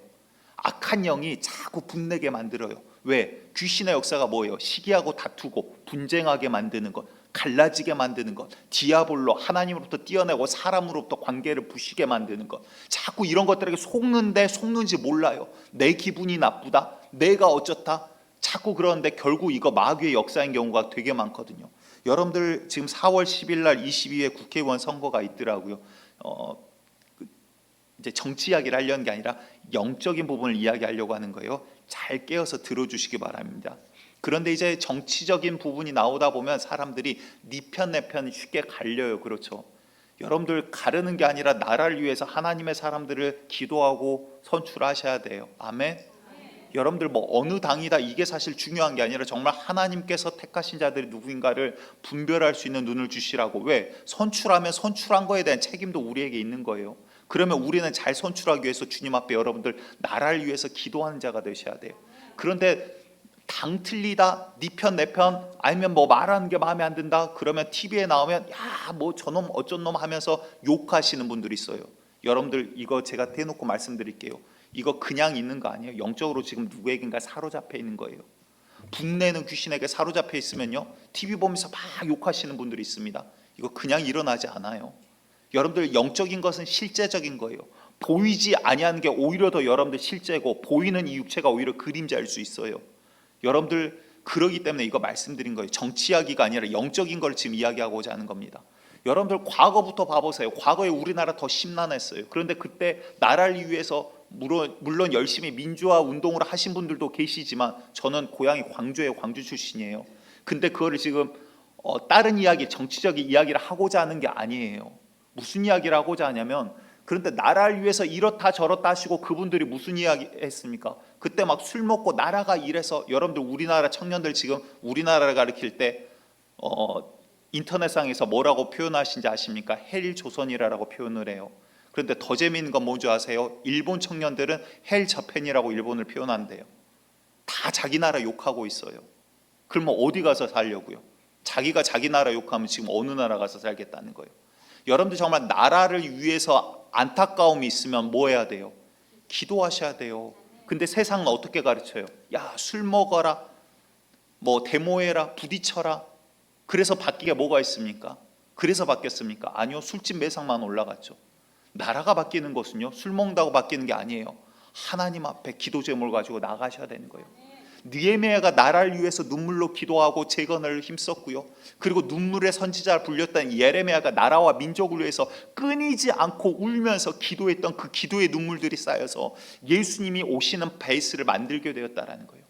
악한 영이 자꾸 분내게 만들어요. 왜? 귀신의 역사가 뭐예요? 시기하고 다투고 분쟁하게 만드는 것, 갈라지게 만드는 것, 디아볼로 하나님으로부터 띄어내고 사람으로부터 관계를 부시게 만드는 것, 자꾸 이런 것들에게 속는데 속는지 몰라요. 내 기분이 나쁘다, 내가 어쩌다, 자꾸 그러는데 결국 이거 마귀의 역사인 경우가 되게 많거든요. 여러분들 지금 4월 10일 날 22회 국회의원 선거가 있더라고요. 이제 정치 이야기를 하려는 게 아니라 영적인 부분을 이야기하려고 하는 거예요. 잘 깨어서 들어주시기 바랍니다. 그런데 이제 정치적인 부분이 나오다 보면 사람들이 네 편 내 편 쉽게 갈려요. 그렇죠? 여러분들 가르는 게 아니라 나라를 위해서 하나님의 사람들을 기도하고 선출하셔야 돼요. 아멘. 여러분들 뭐 어느 당이다 이게 사실 중요한 게 아니라 정말 하나님께서 택하신 자들이 누구인가를 분별할 수 있는 눈을 주시라고. 왜? 선출하면 선출한 거에 대한 책임도 우리에게 있는 거예요. 그러면 우리는 잘 선출하기 위해서 주님 앞에 여러분들 나라를 위해서 기도하는 자가 되셔야 돼요. 그런데 당 틀리다, 네 편 내 편, 아니면 뭐 말하는 게 마음에 안 든다 그러면 TV에 나오면 야 뭐 저놈 어쩐 놈 하면서 욕하시는 분들이 있어요. 여러분들 이거 제가 대놓고 말씀드릴게요. 이거 그냥 있는 거 아니에요. 영적으로 지금 누구에겐가 사로잡혀 있는 거예요. 분내는 귀신에게 사로잡혀 있으면요 TV 보면서 막 욕하시는 분들이 있습니다. 이거 그냥 일어나지 않아요. 여러분들 영적인 것은 실제적인 거예요. 보이지 아니하는 게 오히려 더 여러분들 실제고 보이는 이 육체가 오히려 그림자일 수 있어요. 여러분들 그러기 때문에 이거 말씀드린 거예요. 정치 이야기가 아니라 영적인 걸 지금 이야기하고자 하는 겁니다. 여러분들 과거부터 봐보세요. 과거에 우리나라 더 심란했어요. 그런데 그때 나라를 위해서 물론 열심히 민주화 운동을 하신 분들도 계시지만 저는 고향이 광주예요. 광주 출신이에요. 근데 그거를 지금 다른 이야기, 정치적인 이야기를 하고자 하는 게 아니에요. 무슨 이야기를 하고자 하냐면 그런데 나라를 위해서 이렇다 저렇다 하시고 그분들이 무슨 이야기 했습니까? 그때 막 술 먹고 나라가 이래서 여러분들 우리나라 청년들 지금 우리나라를 가리킬 때 인터넷상에서 뭐라고 표현하신지 아십니까? 헬조선이라고 표현을 해요. 그런데 더 재미있는 건 뭔지 아세요? 일본 청년들은 헬저팬이라고 일본을 표현한대요. 다 자기 나라 욕하고 있어요. 그러면 어디 가서 살려고요? 자기가 자기 나라 욕하면 지금 어느 나라 가서 살겠다는 거예요. 여러분들 정말 나라를 위해서 안타까움이 있으면 뭐 해야 돼요? 기도하셔야 돼요. 근데 세상은 어떻게 가르쳐요? 야, 술 먹어라, 뭐 데모해라, 부딪혀라. 그래서 바뀌게 뭐가 있습니까? 그래서 바뀌었습니까? 아니요, 술집 매상만 올라갔죠. 나라가 바뀌는 것은요 술 먹는다고 바뀌는 게 아니에요. 하나님 앞에 기도 제목을 가지고 나가셔야 되는 거예요. 느헤미야가 나라를 위해서 눈물로 기도하고 재건을 힘썼고요. 그리고 눈물의 선지자를 불렸던 예레미야가 나라와 민족을 위해서 끊이지 않고 울면서 기도했던 그 기도의 눈물들이 쌓여서 예수님이 오시는 베이스를 만들게 되었다라는 거예요.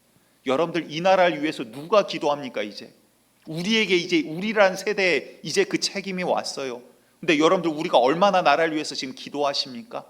여러분들 이 나라를 위해서 누가 기도합니까? 이제 우리에게 이제 우리라는 세대에 이제 그 책임이 왔어요. 근데 여러분들 우리가 얼마나 나라를 위해서 지금 기도하십니까?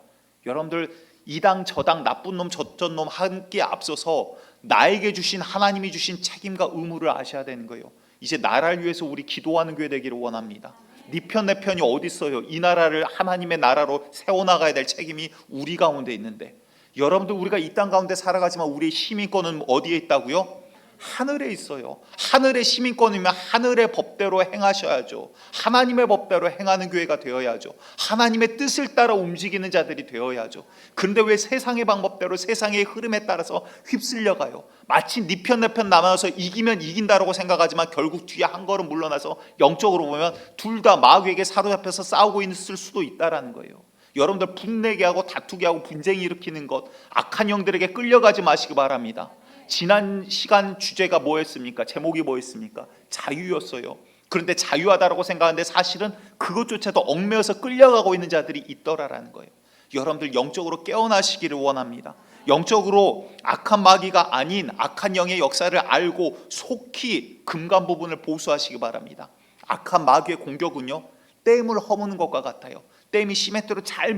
여러분들 이 당 저 당 나쁜 놈 저쩐 놈 함께 앞서서 나에게 주신 하나님이 주신 책임과 의무를 아셔야 되는 거예요. 이제 나라를 위해서 우리 기도하는 교회 되기를 원합니다. 네 편 내 편이 어디 있어요? 이 나라를 하나님의 나라로 세워나가야 될 책임이 우리 가운데 있는데 여러분들 우리가 이 땅 가운데 살아가지만 우리의 시민권은 어디에 있다고요? 하늘에 있어요. 하늘의 시민권이면 하늘의 법대로 행하셔야죠. 하나님의 법대로 행하는 교회가 되어야죠. 하나님의 뜻을 따라 움직이는 자들이 되어야죠. 그런데 왜 세상의 방법대로 세상의 흐름에 따라서 휩쓸려가요? 마치 네 편 내 편 남아서 이기면 이긴다라고 생각하지만 결국 뒤에 한 걸음 물러나서 영적으로 보면 둘 다 마귀에게 사로잡혀서 싸우고 있을 수도 있다라는 거예요. 여러분들 분내게 하고 다투게 하고 분쟁이 일으키는 것, 악한 영들에게 끌려가지 마시기 바랍니다. 지난 시간 주제가 뭐였습니까? 제목이 뭐였습니까? 자유였어요. 그런데 자유하다라고 생각하는데 사실은 그것조차도 얽매여서 끌려가고 있는 자들이 있더라라는 거예요. 여러분들 영적으로 깨어나시기를 원합니다. 영적으로 악한 마귀가 아닌 악한 영의 역사를 알고 속히 금간 부분을 보수하시기 바랍니다. 악한 마귀의 공격은요 댐을 허무는 것과 같아요. 댐이 시멘트로 잘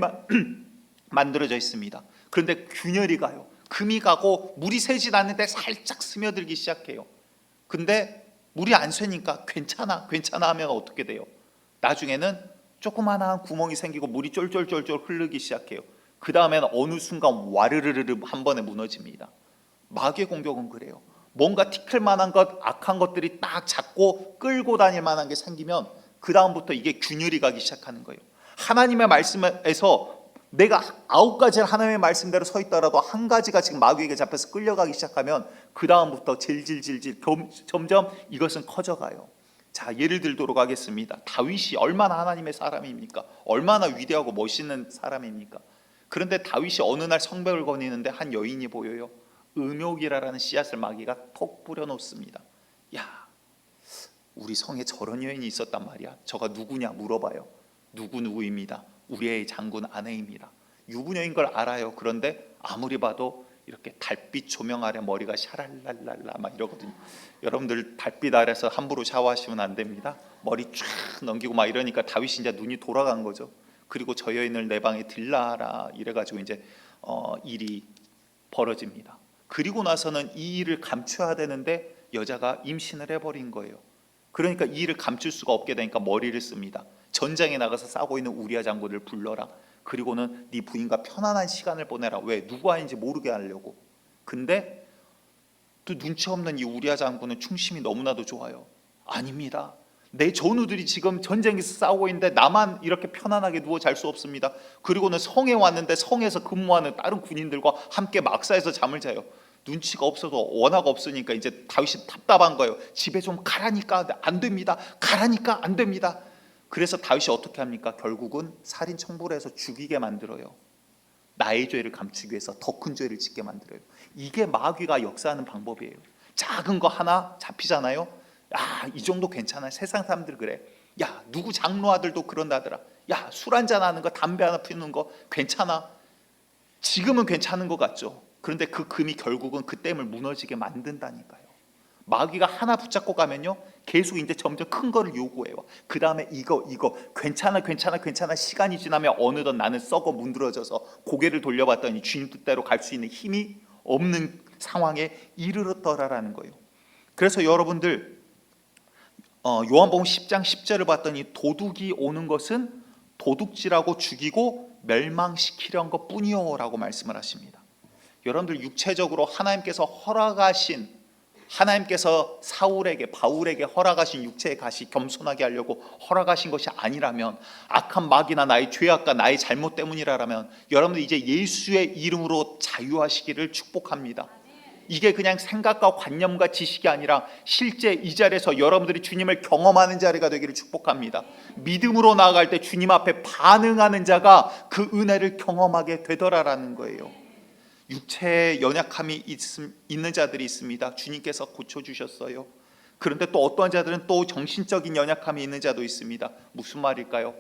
만들어져 있습니다. 그런데 균열이 가요. 금이 가고 물이 새진 않는데 살짝 스며들기 시작해요. 근데 물이 안 새니까 괜찮아 하면 어떻게 돼요? 나중에는 조그마한 구멍이 생기고 물이 쫄쫄쫄쫄 흐르기 시작해요. 그 다음에는 어느 순간 와르르르 한 번에 무너집니다. 마귀의 공격은 그래요. 뭔가 티끌 만한 것, 악한 것들이 딱 잡고 끌고 다닐 만한 게 생기면 그 다음부터 이게 균열이 가기 시작하는 거예요. 하나님의 말씀에서 내가 9가지 하나님의 말씀대로 서 있더라도 한 가지가 지금 마귀에게 잡혀서 끌려가기 시작하면 그 다음부터 질질질질 점점 이것은 커져가요. 자, 예를 들도록 하겠습니다. 다윗이 얼마나 하나님의 사람입니까? 얼마나 위대하고 멋있는 사람입니까? 그런데 다윗이 어느 날 성벽을 거니는데 한 여인이 보여요. 음욕이라는 씨앗을 마귀가 톡 뿌려놓습니다. 야, 우리 성에 저런 여인이 있었단 말이야. 저가 누구냐 물어봐요. 누구입니다. 우리의 장군 아내입니다. 유부녀인 걸 알아요. 그런데 아무리 봐도 이렇게 달빛 조명 아래 머리가 샤랄랄랄라 막 이러거든요. 여러분들 달빛 아래서 함부로 샤워하시면 안 됩니다. 머리 쫙 넘기고 막 이러니까 다윗이 이제 눈이 돌아간 거죠. 그리고 저 여인을 내 방에 들라라 이래가지고 이제 일이 벌어집니다. 그리고 나서는 이 일을 감춰야 되는데 여자가 임신을 해버린 거예요. 그러니까 이 일을 감출 수가 없게 되니까 머리를 씁니다. 전장에 나가서 싸고 있는 우리아 장군을 불러라. 그리고는 네 부인과 편안한 시간을 보내라. 왜? 누구 아닌지 모르게 하려고. 근데 또 눈치 없는 이 우리아 장군은 충심이 너무나도 좋아요. 아닙니다. 내 전우들이 지금 전쟁에서 싸우고 있는데 나만 이렇게 편안하게 누워 잘 수 없습니다. 그리고는 성에 왔는데 성에서 근무하는 다른 군인들과 함께 막사에서 잠을 자요. 눈치가 없어도 워낙 없으니까 이제 다윗이 답답한 거예요. 집에 좀 가라니까 안 됩니다. 가라니까 안 됩니다. 그래서 다윗이 어떻게 합니까? 결국은 살인 청부를 해서 죽이게 만들어요. 나의 죄를 감추기 위해서 더 큰 죄를 짓게 만들어요. 이게 마귀가 역사하는 방법이에요. 작은 거 하나 잡히잖아요. 이 정도 괜찮아. 세상 사람들 그래. 야, 누구 장로 아들도 그런다더라. 야, 술 한잔 하는 거, 담배 하나 피우는 거 괜찮아. 지금은 괜찮은 것 같죠. 그런데 그 금이 결국은 그 댐을 무너지게 만든다니까요. 마귀가 하나 붙잡고 가면요, 계속 이제 점점 큰 거를 요구해요. 그 다음에 이거 괜찮아. 시간이 지나면 어느덧 나는 썩어 문드러져서 고개를 돌려봤더니 주님 뜻대로 갈 수 있는 힘이 없는 상황에 이르렀더라라는 거예요. 그래서 여러분들 요한복음 10장 10절을 봤더니 도둑이 오는 것은 도둑질하고 죽이고 멸망시키려는 것뿐이요라고 말씀을 하십니다. 여러분들 육체적으로 하나님께서 사울에게 바울에게 허락하신 육체의 가시 겸손하게 하려고 허락하신 것이 아니라면, 악한 마귀나 나의 죄악과 나의 잘못 때문이라면 여러분들 이제 예수의 이름으로 자유하시기를 축복합니다. 이게 그냥 생각과 관념과 지식이 아니라 실제 이 자리에서 여러분들이 주님을 경험하는 자리가 되기를 축복합니다. 믿음으로 나아갈 때 주님 앞에 반응하는 자가 그 은혜를 경험하게 되더라라는 거예요. 육체에 연약함이 있는 자들이 있습니다. 주님께서 고쳐주셨어요. 그런데 또 어떠한 자들은 또 정신적인 연약함이 있는 자도 있습니다. 무슨 말일까요?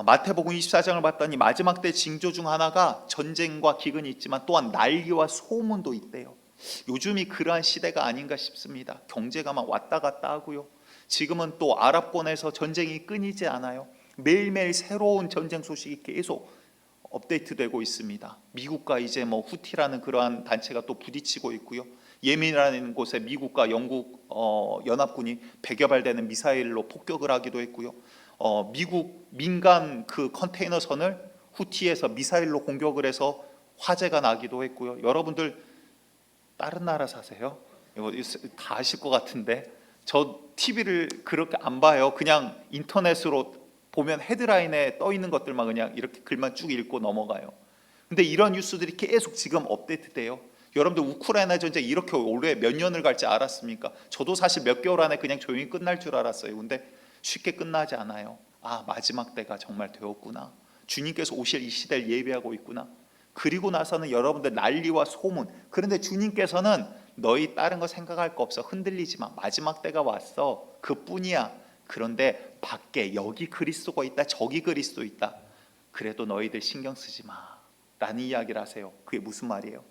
마태복음 24장을 봤더니 마지막 때 징조 중 하나가 전쟁과 기근이 있지만 또한 난리와 소문도 있대요. 요즘이 그러한 시대가 아닌가 싶습니다. 경제가 막 왔다 갔다 하고요. 지금은 또 아랍권에서 전쟁이 끊이지 않아요. 매일매일 새로운 전쟁 소식이 계속 업데이트되고 있습니다. 미국과 이제 후티라는 그러한 단체가 또 부딪히고 있고요. 예멘이라는 곳에 미국과 영국 연합군이 100여 발 되는 미사일로 폭격을 하기도 했고요. 미국 민간 그 컨테이너 선을 후티에서 미사일로 공격을 해서 화재가 나기도 했고요. 여러분들 다른 나라 사세요? 이거 다 아실 것 같은데, 저 TV를 그렇게 안 봐요. 그냥 인터넷으로 보면 헤드라인에 떠 있는 것들만 그냥 이렇게 글만 쭉 읽고 넘어가요. 근데 이런 뉴스들이 계속 지금 업데이트돼요. 여러분들 우크라이나 전쟁 이렇게 올해 몇 년을 갈지 알았습니까? 저도 사실 몇 개월 안에 그냥 조용히 끝날 줄 알았어요. 근데 쉽게 끝나지 않아요. 마지막 때가 정말 되었구나. 주님께서 오실 이 시대를 예비하고 있구나. 그리고 나서는 여러분들 난리와 소문. 그런데 주님께서는 너희 다른 거 생각할 거 없어. 흔들리지 마. 마지막 때가 왔어. 그뿐이야. 그런데 밖에 여기 그리스도가 있다, 저기 그리스도 있다. 그래도 너희들 신경 쓰지 마 라는 이야기를 하세요. 그게 무슨 말이에요?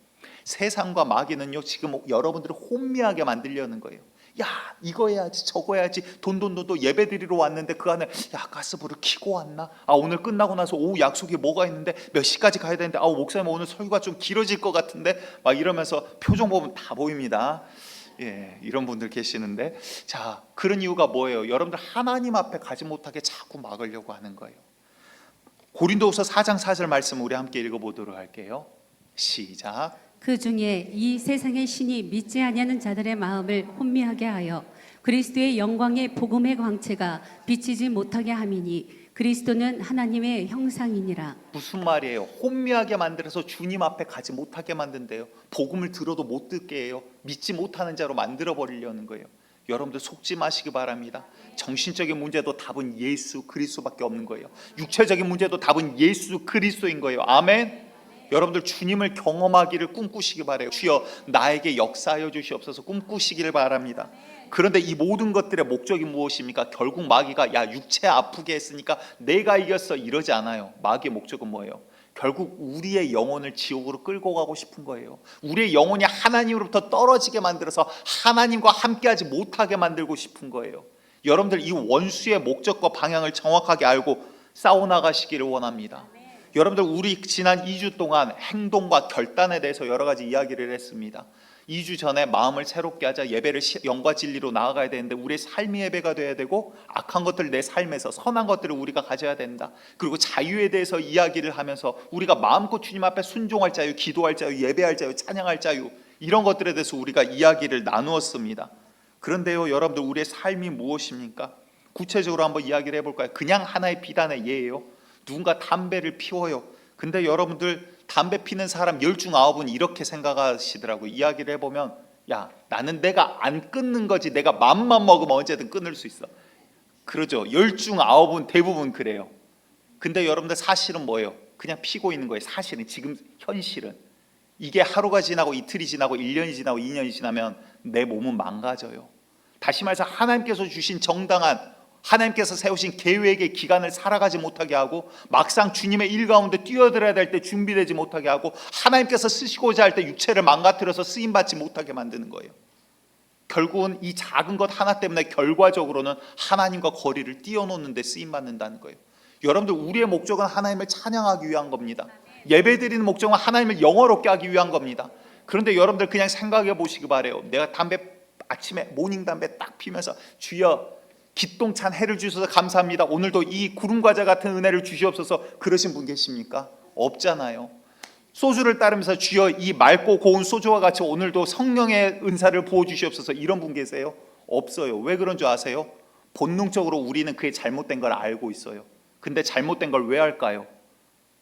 세상과 마귀는요, 지금 여러분들을 혼미하게 만들려는 거예요. 야, 이거 해야지, 저거 해야지, 돈 예배 드리러 왔는데 그 안에 가스불을 켜고 왔나? 오늘 끝나고 나서 오후 약속이 뭐가 있는데 몇 시까지 가야 되는데 목사님 오늘 설교가 좀 길어질 것 같은데 막 이러면서 표정 보면 다 보입니다. 이런 분들 계시는데, 자, 그런 이유가 뭐예요? 여러분들 하나님 앞에 가지 못하게 자꾸 막으려고 하는 거예요. 고린도후서 4장 4절 말씀 우리 함께 읽어보도록 할게요. 시작. 그 중에 이 세상의 신이 믿지 아니하는 자들의 마음을 혼미하게 하여 그리스도의 영광의 복음의 광채가 비치지 못하게 함이니 그리스도는 하나님의 형상이니라. 무슨 말이에요? 혼미하게 만들어서 주님 앞에 가지 못하게 만든대요. 복음을 들어도 못 듣게 해요. 믿지 못하는 자로 만들어 버리려는 거예요. 여러분들 속지 마시기 바랍니다. 정신적인 문제도 답은 예수 그리스도밖에 없는 거예요. 육체적인 문제도 답은 예수 그리스도인 거예요. 아멘. 여러분들 주님을 경험하기를 꿈꾸시기 바라요. 주여 나에게 역사하여 주시옵소서 꿈꾸시기를 바랍니다. 그런데 이 모든 것들의 목적이 무엇입니까? 결국 마귀가 야 육체 아프게 했으니까 내가 이겼어 이러지 않아요. 마귀의 목적은 뭐예요? 결국 우리의 영혼을 지옥으로 끌고 가고 싶은 거예요. 우리의 영혼이 하나님으로부터 떨어지게 만들어서 하나님과 함께하지 못하게 만들고 싶은 거예요. 여러분들 이 원수의 목적과 방향을 정확하게 알고 싸워나가시기를 원합니다. 여러분들 우리 지난 2주 동안 행동과 결단에 대해서 여러 가지 이야기를 했습니다. 2주 전에 마음을 새롭게 하자, 예배를 영과 진리로 나아가야 되는데 우리의 삶이 예배가 돼야 되고 악한 것들을 내 삶에서 선한 것들을 우리가 가져야 된다. 그리고 자유에 대해서 이야기를 하면서 우리가 마음껏 주님 앞에 순종할 자유, 기도할 자유, 예배할 자유, 찬양할 자유, 이런 것들에 대해서 우리가 이야기를 나누었습니다. 그런데요 여러분들 우리의 삶이 무엇입니까? 구체적으로 한번 이야기를 해볼까요? 그냥 하나의 비단의 예예요. 누군가 담배를 피워요. 근데 여러분들 담배 피는 사람 10중 9은 이렇게 생각하시더라고요. 이야기를 해보면 야 나는 내가 안 끊는 거지 내가 맘만 먹으면 언제든 끊을 수 있어. 그러죠. 10중 9은 대부분 그래요. 근데 여러분들 사실은 뭐예요? 그냥 피고 있는 거예요. 사실은 지금 현실은 이게 하루가 지나고 이틀이 지나고 1년이 지나고 2년이 지나면 내 몸은 망가져요. 다시 말해서 하나님께서 주신 정당한 하나님께서 세우신 계획의 기간을 살아가지 못하게 하고 막상 주님의 일 가운데 뛰어들어야 될 때 준비되지 못하게 하고 하나님께서 쓰시고자 할 때 육체를 망가뜨려서 쓰임받지 못하게 만드는 거예요. 결국은 이 작은 것 하나 때문에 결과적으로는 하나님과 거리를 띄워놓는 데 쓰임받는다는 거예요. 여러분들 우리의 목적은 하나님을 찬양하기 위한 겁니다. 예배드리는 목적은 하나님을 영화롭게 하기 위한 겁니다. 그런데 여러분들 그냥 생각해 보시기 바래요. 내가 담배 아침에 모닝 담배 딱 피면서 주여 기똥찬 해를 주셔서 감사합니다. 오늘도 이 구름과자 같은 은혜를 주시옵소서 그러신 분 계십니까? 없잖아요. 소주를 따르면서 주여 이 맑고 고운 소주와 같이 오늘도 성령의 은사를 부어주시옵소서 이런 분 계세요? 없어요. 왜 그런 줄 아세요? 본능적으로 우리는 그게 잘못된 걸 알고 있어요. 근데 잘못된 걸 왜 할까요?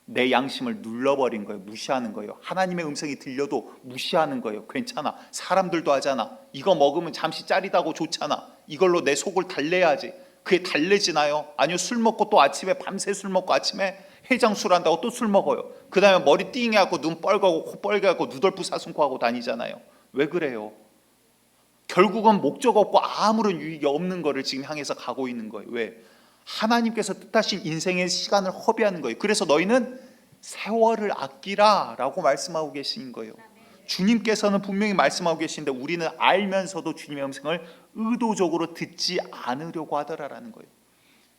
내 양심을 눌러버린 거예요. 무시하는 거예요. 하나님의 음성이 들려도 무시하는 거예요. 괜찮아. 사람들도 하잖아. 이거 먹으면 잠시 짜리다고 좋잖아. 이걸로 내 속을 달래야지. 그게 달래지나요? 아니요. 술 먹고 또 아침에 밤새 술 먹고 아침에 해장술 한다고 또 술 먹어요. 그 다음에 머리 띵해갖고 눈 뻘개하고 코 뻘개하고 누덜프 사슴코 하고 다니잖아요. 왜 그래요? 결국은 목적 없고 아무런 유익이 없는 거를 지금 향해서 가고 있는 거예요. 왜? 하나님께서 뜻하신 인생의 시간을 허비하는 거예요. 그래서 너희는 세월을 아끼라 라고 말씀하고 계신 거예요. 주님께서는 분명히 말씀하고 계신데 우리는 알면서도 주님의 음성을 의도적으로 듣지 않으려고 하더라라는 거예요.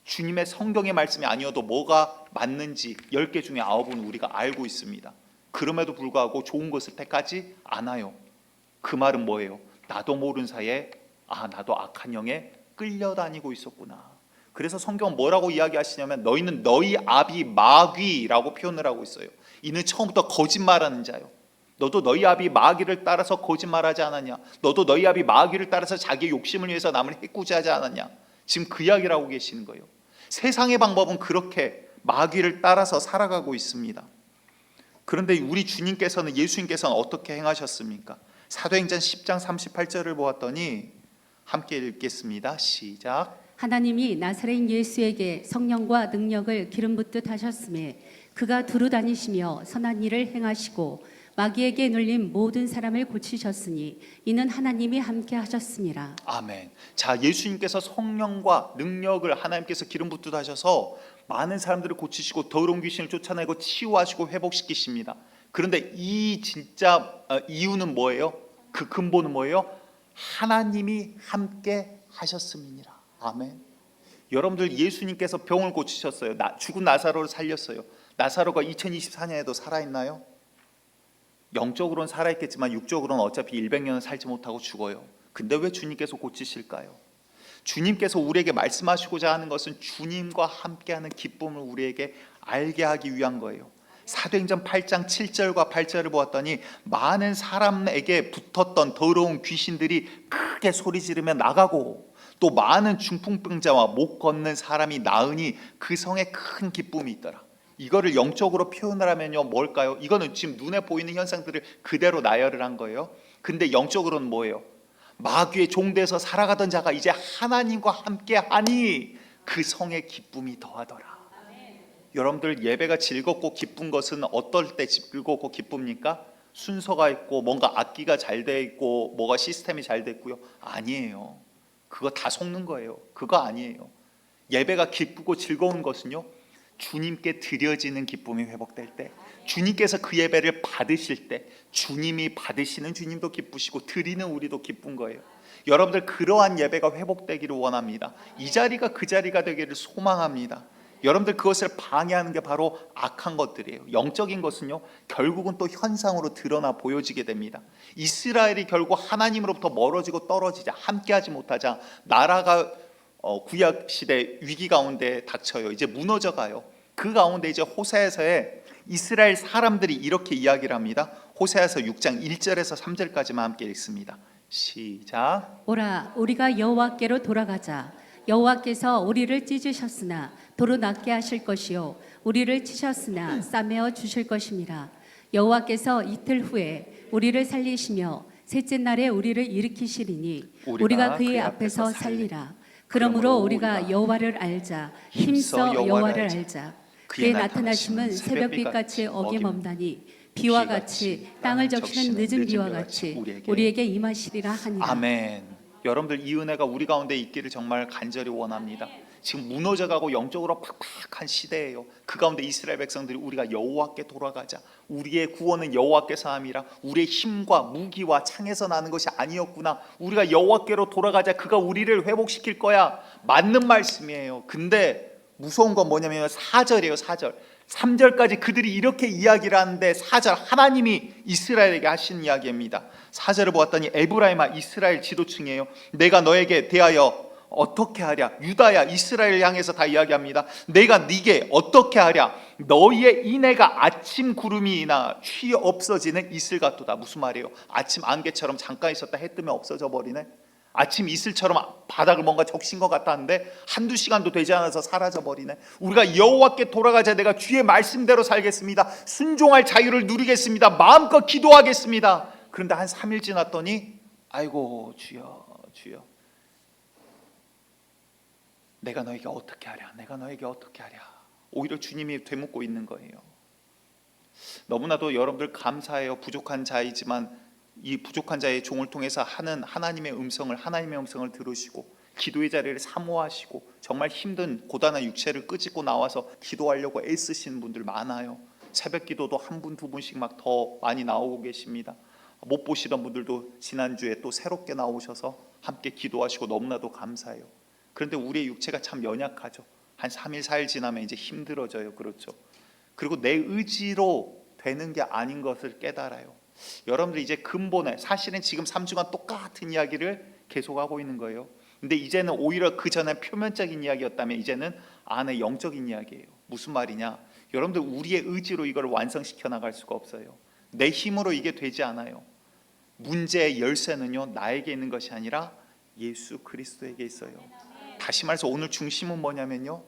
주님의 성경의 말씀이 아니어도 뭐가 맞는지 10개 중에 9은 우리가 알고 있습니다. 그럼에도 불구하고 좋은 것을 택하지 않아요. 그 말은 뭐예요? 나도 모르는 사이에 나도 악한 영에 끌려다니고 있었구나. 그래서 성경은 뭐라고 이야기하시냐면 너희는 너희 아비 마귀라고 표현을 하고 있어요. 이는 처음부터 거짓말하는 자요. 너도 너희 아비 마귀를 따라서 거짓말하지 않았냐? 너도 너희 아비 마귀를 따라서 자기의 욕심을 위해서 남을 해코지하지 않았냐? 지금 그 이야기를 하고 계시는 거예요. 세상의 방법은 그렇게 마귀를 따라서 살아가고 있습니다. 그런데 우리 주님께서는 예수님께서는 어떻게 행하셨습니까? 사도행전 10장 38절을 보았더니 함께 읽겠습니다. 시작. 하나님이 나사렛 예수에게 성령과 능력을 기름 붓듯 하셨음에 그가 두루 다니시며 선한 일을 행하시고 마귀에게 눌린 모든 사람을 고치셨으니 이는 하나님이 함께 하셨습니다. 아멘. 자, 예수님께서 성령과 능력을 하나님께서 기름 붓듯 하셔서 많은 사람들을 고치시고 더러운 귀신을 쫓아내고 치유하시고 회복시키십니다. 그런데 이 진짜 이유는 뭐예요? 그 근본은 뭐예요? 하나님이 함께 하셨음이니라. 아멘. 여러분들 예수님께서 병을 고치셨어요. 죽은 나사로를 살렸어요. 나사로가 2024년에도 살아있나요? 영적으로는 살아있겠지만 육적으로는 어차피 100년은 살지 못하고 죽어요. 근데 왜 주님께서 고치실까요? 주님께서 우리에게 말씀하시고자 하는 것은 주님과 함께하는 기쁨을 우리에게 알게 하기 위한 거예요. 사도행전 8장 7절과 8절을 보았더니 많은 사람에게 붙었던 더러운 귀신들이 크게 소리 지르며 나가고 또 많은 중풍병자와 못 걷는 사람이 나으니 그 성에 큰 기쁨이 있더라. 이거를 영적으로 표현을 하면요 뭘까요? 이거는 지금 눈에 보이는 현상들을 그대로 나열을 한 거예요. 근데 영적으로는 뭐예요? 마귀의 종돼서 살아가던 자가 이제 하나님과 함께 하니 그 성에 기쁨이 더하더라. 여러분들 예배가 즐겁고 기쁜 것은 어떨 때 즐겁고 기쁩니까? 순서가 있고 뭔가 악기가 잘 돼 있고 뭐가 시스템이 잘 돼 있고요? 아니에요. 그거 다 속는 거예요. 그거 아니에요. 예배가 기쁘고 즐거운 것은요, 주님께 드려지는 기쁨이 회복될 때, 주님께서 그 예배를 받으실 때, 주님이 받으시는 주님도 기쁘시고 드리는 우리도 기쁜 거예요. 여러분들 그러한 예배가 회복되기를 원합니다. 이 자리가 그 자리가 되기를 소망합니다. 여러분들 그것을 방해하는 게 바로 악한 것들이에요. 영적인 것은요, 결국은 또 현상으로 드러나 보여지게 됩니다. 이스라엘이 결국 하나님으로부터 멀어지고 떨어지자, 함께하지 못하자 나라가 구약 시대 위기 가운데 닥쳐요. 이제 무너져 가요. 그 가운데 이제 호세아서에 이스라엘 사람들이 이렇게 이야기를 합니다. 호세아서 6장 1절에서 3절까지만 함께 읽습니다. 시작. 오라 우리가 여호와께로 돌아가자. 여호와께서 우리를 찢으셨으나 도로 낫게 하실 것이요 우리를 치셨으나 싸매어 주실 것임이라. 여호와께서 이틀 후에 우리를 살리시며 셋째 날에 우리를 일으키시리니 우리가 그의 앞에서 살리라. 그러므로 우리가 여호와를 알자. 힘써 여호와를 알자. 그의 나타나심은 새벽빛같이 어김없나니 비와 같이 땅을 적시는 늦은 비와 같이 우리에게 임하시리라 하니라. 아멘. 여러분들 이 은혜가 우리 가운데 있기를 정말 간절히 원합니다. 지금 무너져가고 영적으로 팍팍한 시대예요. 그 가운데 이스라엘 백성들이 우리가 여호와께 돌아가자, 우리의 구원은 여호와께서 함이라, 우리의 힘과 무기와 창에서 나는 것이 아니었구나, 우리가 여호와께로 돌아가자, 그가 우리를 회복시킬 거야. 맞는 말씀이에요. 근데 무서운 건 뭐냐면 4절이에요. 4절 3절까지 그들이 이렇게 이야기를 하는데 4절 하나님이 이스라엘에게 하신 이야기입니다. 4절을 보았더니 에브라임아, 이스라엘 지도층이에요. 내가 너에게 대하여 어떻게 하랴. 유다야, 이스라엘 향해서 다 이야기합니다. 내가 네게 어떻게 하랴. 너희의 인애가 아침 구름이나 쉬 없어지는 이슬 같도다. 무슨 말이에요? 아침 안개처럼 잠깐 있었다 해 뜨면 없어져 버리네. 아침 이슬처럼 바닥을 뭔가 적신 것 같았는데 한두 시간도 되지 않아서 사라져 버리네. 우리가 여호와께 돌아가자. 내가 주의 말씀대로 살겠습니다. 순종할 자유를 누리겠습니다. 마음껏 기도하겠습니다. 그런데 한 3일 지났더니 아이고 주여 주여, 내가 너에게 어떻게 하랴, 내가 너에게 어떻게 하랴. 오히려 주님이 되묻고 있는 거예요. 너무나도 여러분들 감사해요. 부족한 자이지만 이 부족한 자의 종을 통해서 하는 하나님의 음성을 들으시고 기도의 자리를 사모하시고 정말 힘든 고단한 육체를 끄집고 나와서 기도하려고 애쓰시는 분들 많아요. 새벽 기도도 한 분, 두 분씩 막 더 많이 나오고 계십니다. 못 보시던 분들도 지난주에 또 새롭게 나오셔서 함께 기도하시고 너무나도 감사해요. 그런데 우리의 육체가 참 연약하죠. 한 3일, 4일 지나면 이제 힘들어져요. 그렇죠. 그리고 내 의지로 되는 게 아닌 것을 깨달아요. 여러분들 이제 근본에, 사실은 지금 3주간 똑같은 이야기를 계속하고 있는 거예요. 근데 이제는 오히려 그 전에 표면적인 이야기였다면 이제는 안에 영적인 이야기예요. 무슨 말이냐? 여러분들 우리의 의지로 이걸 완성시켜 나갈 수가 없어요. 내 힘으로 이게 되지 않아요. 문제의 열쇠는요, 나에게 있는 것이 아니라 예수 그리스도에게 있어요. 다시 말해서 오늘 중심은 뭐냐면요,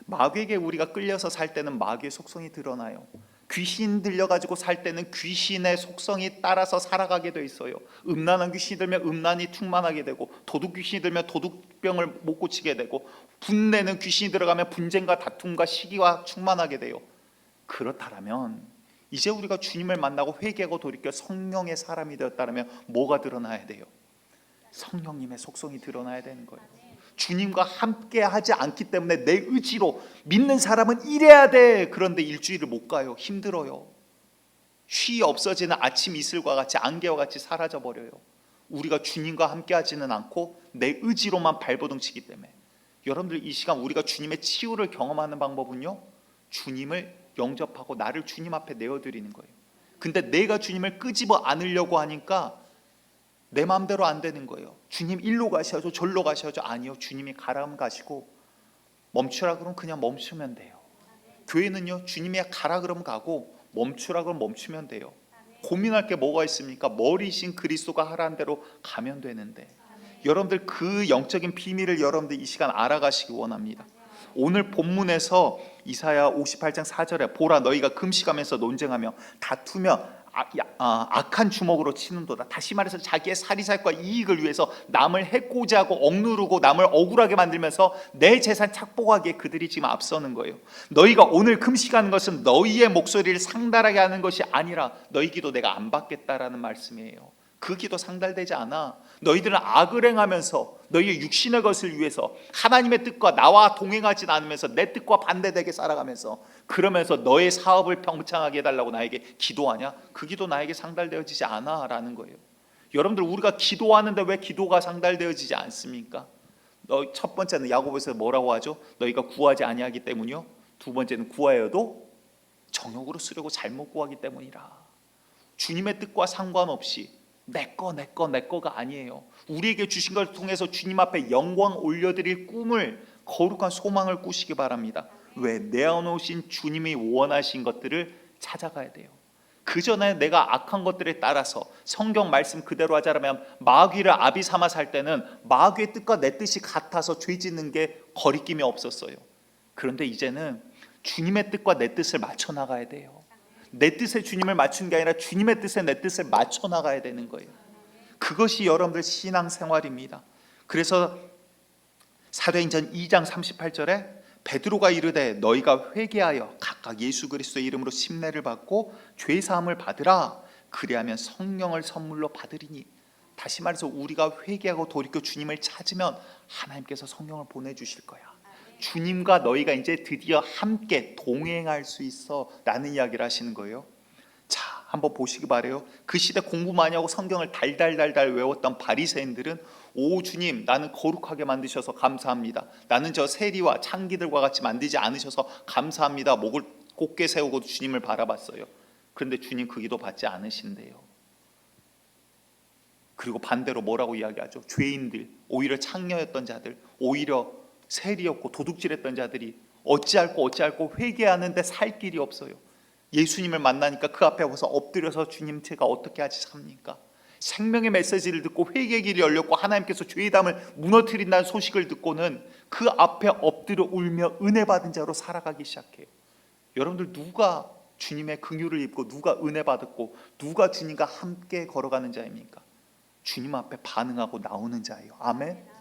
마귀에게 우리가 끌려서 살 때는 마귀의 속성이 드러나요. 귀신 들려가지고 살 때는 귀신의 속성이 따라서 살아가게 돼 있어요. 음란한 귀신이 들면 음란이 충만하게 되고, 도둑 귀신이 들면 도둑병을 못 고치게 되고, 분내는 귀신이 들어가면 분쟁과 다툼과 시기와 충만하게 돼요. 그렇다면 이제 우리가 주님을 만나고 회개하고 돌이켜 성령의 사람이 되었다면 뭐가 드러나야 돼요? 성령님의 속성이 드러나야 되는 거예요. 주님과 함께 하지 않기 때문에 내 의지로 믿는 사람은 이래야 돼. 그런데 일주일을 못 가요. 힘들어요. 쉬 없어지는 아침 이슬과 같이, 안개와 같이 사라져 버려요. 우리가 주님과 함께 하지는 않고 내 의지로만 발버둥 치기 때문에. 여러분들 이 시간 우리가 주님의 치유를 경험하는 방법은요, 주님을 영접하고 나를 주님 앞에 내어드리는 거예요. 근데 내가 주님을 끄집어 안으려고 하니까 내 마음대로 안 되는 거예요. 주님 일로 가셔야죠, 절로 가셔야죠. 아니요, 주님이 가라면 가시고 멈추라 그러면 그냥 멈추면 돼요. 교회는요, 주님이 가라 그러면 가고 멈추라 그러면 멈추면 돼요. 고민할 게 뭐가 있습니까? 머리신 그리스도가 하라는 대로 가면 되는데. 여러분들 그 영적인 비밀을 여러분들 이 시간 알아가시기 원합니다. 오늘 본문에서 이사야 58장 4절에 보라 너희가 금식하면서 논쟁하며 다투며 악한 주먹으로 치는도다. 다시 말해서 자기의 사리사욕과 이익을 위해서 남을 해코지 하고 억누르고 남을 억울하게 만들면서 내 재산 착복하기에 그들이 지금 앞서는 거예요. 너희가 오늘 금식하는 것은 너희의 목소리를 상달하게 하는 것이 아니라 너희 기도 내가 안 받겠다라는 말씀이에요. 그 기도 상달되지 않아. 너희들은 악을 행하면서 너희의 육신의 것을 위해서 하나님의 뜻과 나와 동행하지 않으면서 내 뜻과 반대되게 살아가면서 그러면서 너의 사업을 평창하게 해달라고 나에게 기도하냐? 그 기도 나에게 상달되어지지 않아 라는 거예요. 여러분들, 우리가 기도하는데 왜 기도가 상달되어지지 않습니까? 첫 번째는 야고보에서 뭐라고 하죠? 너희가 구하지 아니하기 때문이요. 두 번째는 구하여도 정욕으로 쓰려고 잘못 구하기 때문이라. 주님의 뜻과 상관없이 내 거가 아니에요. 우리에게 주신 걸 통해서 주님 앞에 영광 올려드릴 꿈을, 거룩한 소망을 꾸시기 바랍니다. 왜? 내어놓으신 주님이 원하신 것들을 찾아가야 돼요. 그 전에 내가 악한 것들에 따라서 성경 말씀 그대로 하자면 마귀를 아비 삼아 살 때는 마귀의 뜻과 내 뜻이 같아서 죄 짓는 게 거리낌이 없었어요. 그런데 이제는 주님의 뜻과 내 뜻을 맞춰 나가야 돼요. 내 뜻에 주님을 맞추는 게 아니라 주님의 뜻에 내 뜻을 맞춰 나가야 되는 거예요. 그것이 여러분들 신앙생활입니다. 그래서 사도행전 2장 38절에 베드로가 이르되 너희가 회개하여 각각 예수 그리스도의 이름으로 침례를 받고 죄 사함을 받으라. 그리하면 성령을 선물로 받으리니. 다시 말해서 우리가 회개하고 돌이켜 주님을 찾으면 하나님께서 성령을 보내주실 거야. 주님과 너희가 이제 드디어 함께 동행할 수 있어 라는 이야기를 하시는 거예요. 자, 한번 보시기 바래요. 그 시대 공부 많이 하고 성경을 달달달달 외웠던 바리새인들은 오 주님, 나는 거룩하게 만드셔서 감사합니다. 나는 저 세리와 창기들과 같이 만들지 않으셔서 감사합니다. 목을 곧게 세우고 주님을 바라봤어요. 그런데 주님 그 기도 받지 않으신대요. 그리고 반대로 뭐라고 이야기하죠? 죄인들, 오히려 창녀였던 자들, 오히려 세리였고 도둑질했던 자들이 어찌할꼬 회개하는데 살 길이 없어요. 예수님을 만나니까 그 앞에 와서 엎드려서 주님 제가 어떻게 하지 삽니까? 생명의 메시지를 듣고 회개의 길이 열렸고 하나님께서 죄의 담을 무너뜨린다는 소식을 듣고는 그 앞에 엎드려 울며 은혜 받은 자로 살아가기 시작해요. 여러분들, 누가 주님의 긍휼을 입고 누가 은혜 받았고 누가 주님과 함께 걸어가는 자입니까? 주님 앞에 반응하고 나오는 자예요. 아멘.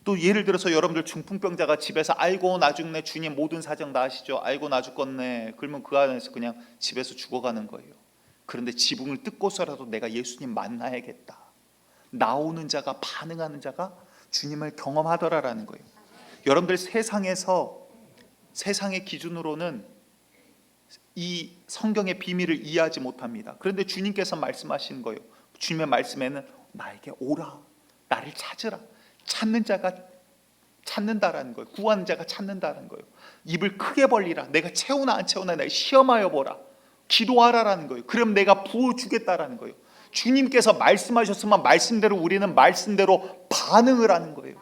또 예를 들어서 여러분들 중풍병자가 집에서 아이고 나 죽네, 주님 모든 사정 다 아시죠? 아이고 나 죽겠네. 그러면 그 안에서 그냥 집에서 죽어가는 거예요. 그런데 지붕을 뜯고서라도 내가 예수님 만나야겠다. 나오는 자가, 반응하는 자가 주님을 경험하더라라는 거예요. 여러분들, 세상의 기준으로는 이 성경의 비밀을 이해하지 못합니다. 그런데 주님께서 말씀하시는 거예요. 주님의 말씀에는 나에게 오라, 나를 찾으라. 찾는 자가 찾는다라는 거예요. 구하는 자가 찾는다는 거예요. 입을 크게 벌리라. 내가 채우나 안 채우나 내가 시험하여 보라. 기도하라라는 거예요. 그럼 내가 부어주겠다라는 거예요. 주님께서 말씀하셨으면 말씀대로 우리는 말씀대로 반응을 하는 거예요.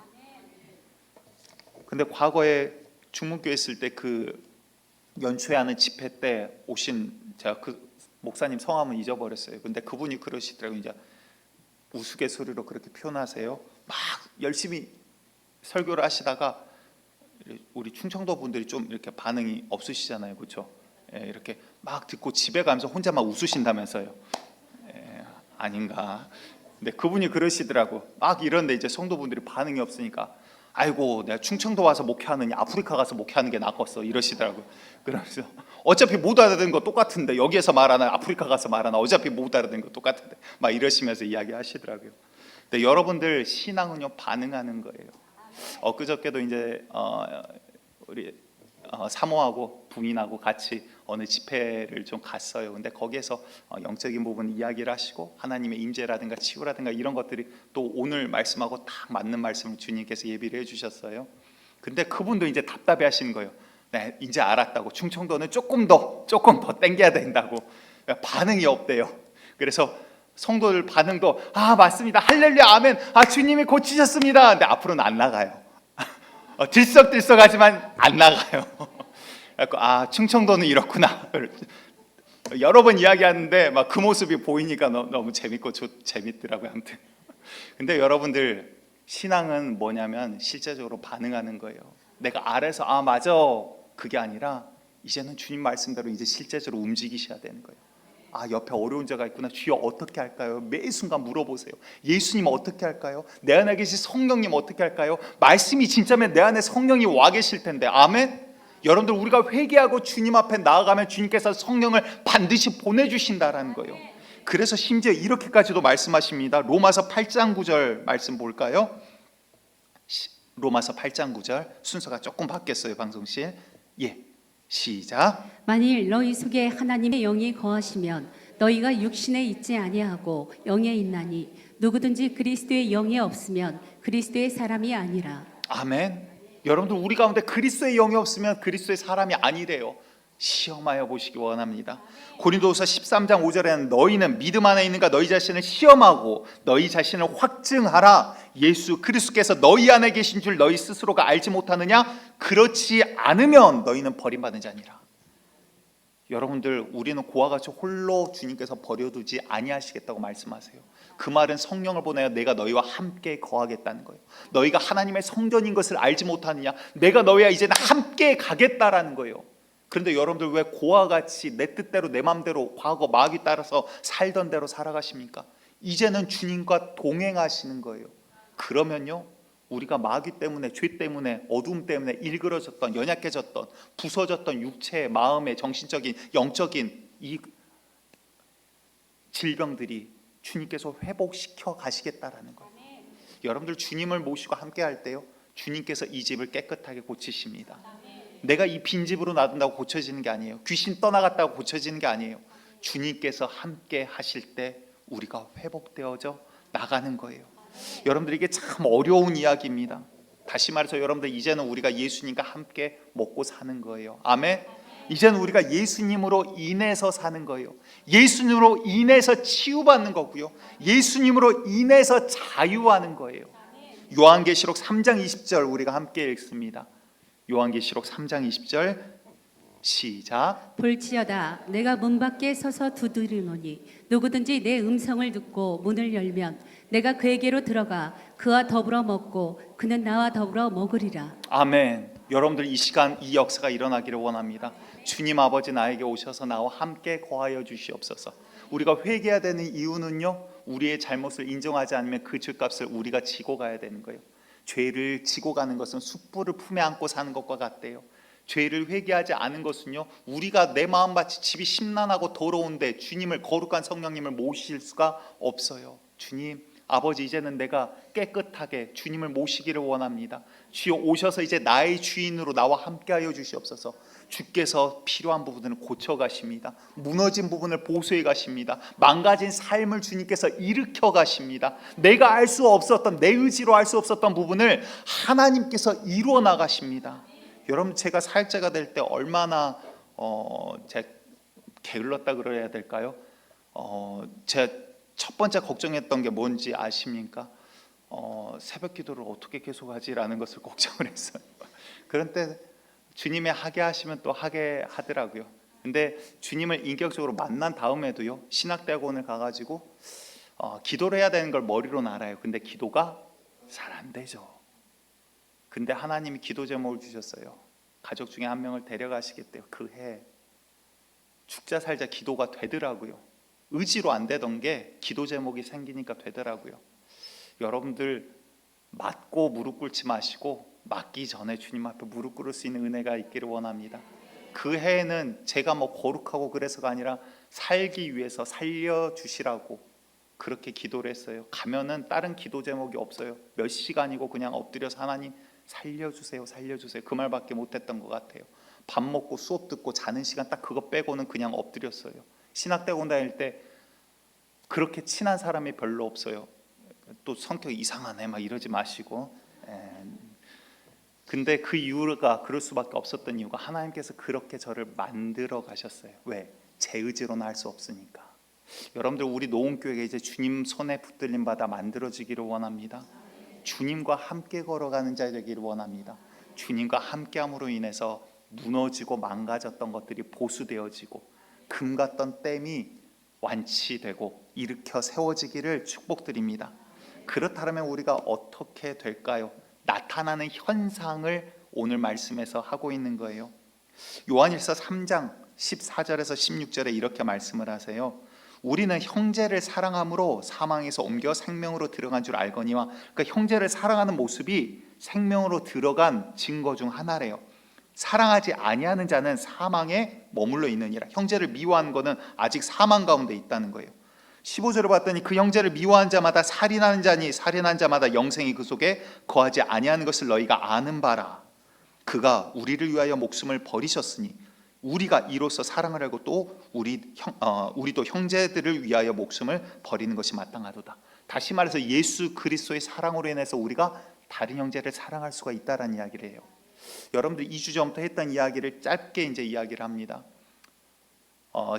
근데 과거에 중문교회 있을 때 그 연초하는 집회 때 오신, 제가 그 목사님 성함은 잊어버렸어요. 근데 그분이 그러시더라고요. 이제 우스갯소리로 그렇게 표현하세요. 막 열심히 설교를 하시다가 우리 충청도 분들이 좀 이렇게 반응이 없으시잖아요, 그렇죠? 이렇게 막 듣고 집에 가면서 혼자 막 웃으신다면서요. 아닌가? 근데 그분이 그러시더라고. 막 이런데 이제 성도분들이 반응이 없으니까 아이고 내가 충청도 와서 목회하느니 아프리카 가서 목회하는 게 낫겠어 이러시더라고요. 그러면서 어차피 못 알아듣는 거 똑같은데 여기에서 말하나 아프리카 가서 말하나 어차피 못 알아듣는 거 똑같은데 막 이러시면서 이야기하시더라고요. 근데 여러분들, 신앙은요 반응하는 거예요. 엊그저께도 이제 우리 사모하고 부인하고 같이 어느 집회를 좀 갔어요. 근데 거기에서 영적인 부분 이야기를 하시고 하나님의 임재라든가 치유라든가 이런 것들이 또 오늘 말씀하고 딱 맞는 말씀을 주님께서 예비를 해주셨어요. 근데 그분도 이제 답답해 하시는 거예요. 네, 이제 알았다고. 충청도는 조금 더 땡겨야 된다고. 반응이 없대요. 그래서 성도들 반응도 맞습니다, 할렐루야, 아멘, 주님이 고치셨습니다. 근데 앞으로는 안 나가요. 들썩들썩하지만 안 나가요. 충청도는 이렇구나. 여러 번 이야기하는데 막 그 모습이 보이니까 너무 재밌고 재밌더라고요. 아무튼. 근데 여러분들, 신앙은 뭐냐면 실제적으로 반응하는 거예요. 내가 알아서 맞아 그게 아니라 이제는 주님 말씀대로 이제 실제적으로 움직이셔야 되는 거예요. 아, 옆에 어려운 자가 있구나. 주여 어떻게 할까요? 매 순간 물어보세요. 예수님 어떻게 할까요? 내 안에 계신 성령님 어떻게 할까요? 말씀이 진짜면 내 안에 성령이 와 계실 텐데. 아멘. 여러분들, 우리가 회개하고 주님 앞에 나아가면 주님께서 성령을 반드시 보내주신다라는 거예요. 그래서 심지어 이렇게까지도 말씀하십니다. 로마서 8장 9절 말씀 볼까요? 로마서 8장 9절, 순서가 조금 바뀌었어요, 방송실. 예, 시작. 만일 너희 속에 하나님의 영이 거하시면 너희가 육신에 있지 아니하고 영에 있나니 누구든지 그리스도의 영이 없으면 그리스도의 사람이 아니라. 아멘. 여러분들, 우리 가운데 그리스도의 영이 없으면 그리스도의 사람이 아니래요. 시험하여 보시기 원합니다. 고린도후서 13장 5절에는 너희는 믿음 안에 있는가 너희 자신을 시험하고 너희 자신을 확증하라. 예수 그리스도께서 너희 안에 계신 줄 너희 스스로가 알지 못하느냐? 그렇지 않으면 너희는 버림받은 자니라. 여러분들, 우리는 고와 같이 홀로 주님께서 버려두지 아니하시겠다고 말씀하세요. 그 말은 성령을 보내어 내가 너희와 함께 거하겠다는 거예요. 너희가 하나님의 성전인 것을 알지 못하느냐? 내가 너희와 이제는 함께 가겠다라는 거예요. 그런데 여러분들, 왜 고와 같이 내 뜻대로 내 마음대로 과거 마귀 따라서 살던 대로 살아가십니까? 이제는 주님과 동행하시는 거예요. 그러면요, 우리가 마귀 때문에, 죄 때문에, 어둠 때문에 일그러졌던, 연약해졌던, 부서졌던 육체의, 마음의, 정신적인, 영적인 이 질병들이 주님께서 회복시켜 가시겠다라는 거예요. 여러분들, 주님을 모시고 함께 할 때요, 주님께서 이 집을 깨끗하게 고치십니다. 내가 이 빈집으로 놔둔다고 고쳐지는 게 아니에요. 귀신 떠나갔다고 고쳐지는 게 아니에요. 주님께서 함께 하실 때 우리가 회복되어져 나가는 거예요. 여러분들, 이게 참 어려운 이야기입니다. 다시 말해서 여러분들, 이제는 우리가 예수님과 함께 먹고 사는 거예요. 아멘. 이제는 우리가 예수님으로 인해서 사는 거예요. 예수님으로 인해서 치유받는 거고요, 예수님으로 인해서 자유하는 거예요. 요한계시록 3장 20절 우리가 함께 읽습니다. 요한계시록 3장 20절 시작. 볼지어다 내가 문 밖에 서서 두드리노니 누구든지 내 음성을 듣고 문을 열면 내가 그에게로 들어가 그와 더불어 먹고 그는 나와 더불어 먹으리라. 아멘. 여러분들, 이 시간 이 역사가 일어나기를 원합니다. 주님 아버지 나에게 오셔서 나와 함께 거하여 주시옵소서. 우리가 회개해야 되는 이유는요, 우리의 잘못을 인정하지 않으면 그 죄값을 우리가 지고 가야 되는 거예요. 죄를 지고 가는 것은 숯불을 품에 안고 사는 것과 같대요. 죄를 회개하지 않은 것은요, 우리가 내 마음밭이 집이 심란하고 더러운데 주님을, 거룩한 성령님을 모실 수가 없어요. 주님 아버지, 이제는 내가 깨끗하게 주님을 모시기를 원합니다. 주여 오셔서 이제 나의 주인으로 나와 함께하여 주시옵소서. 주께서 필요한 부분을 고쳐 가십니다. 무너진 부분을 보수해 가십니다. 망가진 삶을 주님께서 일으켜 가십니다. 내가 알 수 없었던, 내 의지로 알 수 없었던 부분을 하나님께서 이루어 나가십니다. 여러분, 제가 사역자가 될 때 얼마나 제가 게을렀다 그래야 될까요? 제가 첫 번째 걱정했던 게 뭔지 아십니까? 새벽 기도를 어떻게 계속하지라는 것을 걱정을 했어요. 그런데 주님이 하게 하시면 또 하게 하더라고요. 근데 주님을 인격적으로 만난 다음에도요, 신학대학원을 가가지고 기도를 해야 되는 걸 머리로는 알아요. 근데 기도가 잘 안 되죠. 근데 하나님이 기도 제목을 주셨어요. 가족 중에 한 명을 데려가시겠대요. 그 해 죽자 살자 기도가 되더라고요. 의지로 안 되던 게 기도 제목이 생기니까 되더라고요. 여러분들, 맞고 무릎 꿇지 마시고 맞기 전에 주님 앞에 무릎 꿇을 수 있는 은혜가 있기를 원합니다. 그 해에는 제가 뭐 거룩하고 그래서가 아니라 살기 위해서 살려주시라고 그렇게 기도를 했어요. 가면은 다른 기도 제목이 없어요. 몇 시간이고 그냥 엎드려서 하나님 살려주세요, 살려주세요, 그 말밖에 못했던 것 같아요. 밥 먹고 수업 듣고 자는 시간 딱 그거 빼고는 그냥 엎드렸어요. 신학대학원 다닐 때 그렇게 친한 사람이 별로 없어요. 또 성격이 이상하네 막 이러지 마시고. 근데 그 이유가, 그럴 수밖에 없었던 이유가 하나님께서 그렇게 저를 만들어 가셨어요. 왜? 제 의지로는 할 수 없으니까. 여러분들, 우리 노원교회가 이제 주님 손에 붙들림 받아 만들어지기를 원합니다. 주님과 함께 걸어가는 자 되기를 원합니다. 주님과 함께함으로 인해서 무너지고 망가졌던 것들이 보수되어지고 금 같던 댐이 완치되고 일으켜 세워지기를 축복드립니다. 그렇다면 우리가 어떻게 될까요? 나타나는 현상을 오늘 말씀에서 하고 있는 거예요. 요한일서 3장 14절에서 16절에 이렇게 말씀을 하세요. 우리는 형제를 사랑함으로 사망에서 옮겨 생명으로 들어간 줄 알거니와, 그러니까 형제를 사랑하는 모습이 생명으로 들어간 증거 중 하나래요. 사랑하지 아니하는 자는 사망에 머물러 있느니라. 형제를 미워하는 것은 아직 사망 가운데 있다는 거예요. 15절을 봤더니 그 형제를 미워하는 자마다 살인하는 자니 살인한 자마다 영생이 그 속에 거하지 아니하는 것을 너희가 아는 바라. 그가 우리를 위하여 목숨을 버리셨으니 우리가 이로써 사랑을 하고 또 우리도 형제들을 위하여 목숨을 버리는 것이 마땅하도다. 다시 말해서 예수 그리스도의 사랑으로 인해서 우리가 다른 형제를 사랑할 수가 있다라는 이야기를 해요. 여러분들 2주 전부터 했던 이야기를 짧게 이제 이야기를 합니다.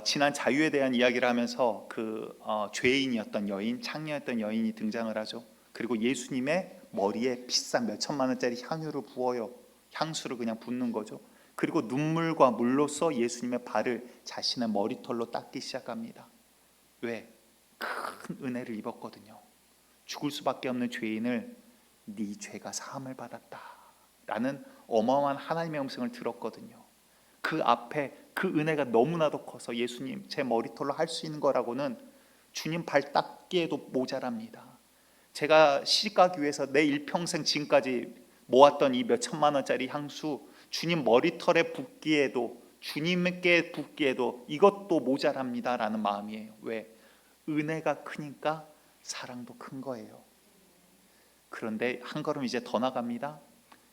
지난 자유에 대한 이야기를 하면서 그 죄인이었던 여인, 창녀였던 여인이 등장을 하죠. 그리고 예수님의 머리에 비싼 몇 천만 원짜리 향유를 부어요. 향수를 그냥 붓는 거죠. 그리고 눈물과 물로써 예수님의 발을 자신의 머리털로 닦기 시작합니다. 왜? 큰 은혜를 입었거든요. 죽을 수밖에 없는 죄인을 네 죄가 사함을 받았다 라는 어마어마한 하나님의 음성을 들었거든요. 그 앞에 그 은혜가 너무나도 커서 예수님 제 머리털로 할 수 있는 거라고는 주님 발 닦기에도 모자랍니다. 제가 시집가기 위해서 내 일평생 지금까지 모았던 이 몇 천만 원짜리 향수 주님 머리털에 붓기에도, 주님께 붓기에도 이것도 모자랍니다 라는 마음이에요. 왜? 은혜가 크니까 사랑도 큰 거예요. 그런데 한 걸음 이제 더 나갑니다.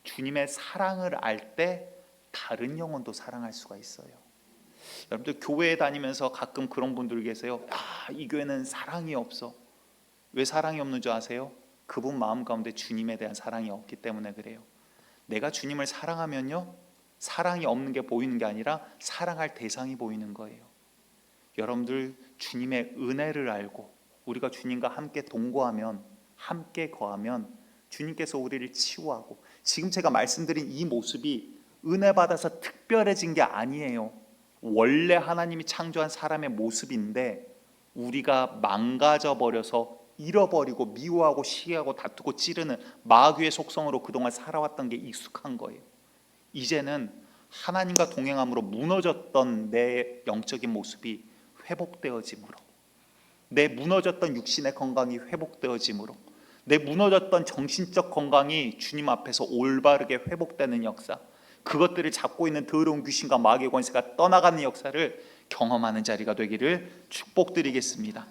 주님의 사랑을 알 때 다른 영혼도 사랑할 수가 있어요. 여러분들 교회에 다니면서 가끔 그런 분들 계세요. 이 교회는 사랑이 없어. 왜 사랑이 없는 줄 아세요? 그분 마음 가운데 주님에 대한 사랑이 없기 때문에 그래요. 내가 주님을 사랑하면요, 사랑이 없는 게 보이는 게 아니라 사랑할 대상이 보이는 거예요. 여러분들 주님의 은혜를 알고 우리가 주님과 함께 동거하면, 함께 거하면 주님께서 우리를 치유하고, 지금 제가 말씀드린 이 모습이 은혜 받아서 특별해진 게 아니에요. 원래 하나님이 창조한 사람의 모습인데 우리가 망가져 버려서 잃어버리고 미워하고 시기하고 다투고 찌르는 마귀의 속성으로 그동안 살아왔던 게 익숙한 거예요. 이제는 하나님과 동행함으로 무너졌던 내 영적인 모습이 회복되어짐으로, 내 무너졌던 육신의 건강이 회복되어짐으로, 내 무너졌던 정신적 건강이 주님 앞에서 올바르게 회복되는 역사, 그것들을 잡고 있는 더러운 귀신과 마귀의 권세가 떠나가는 역사를 경험하는 자리가 되기를 축복드리겠습니다.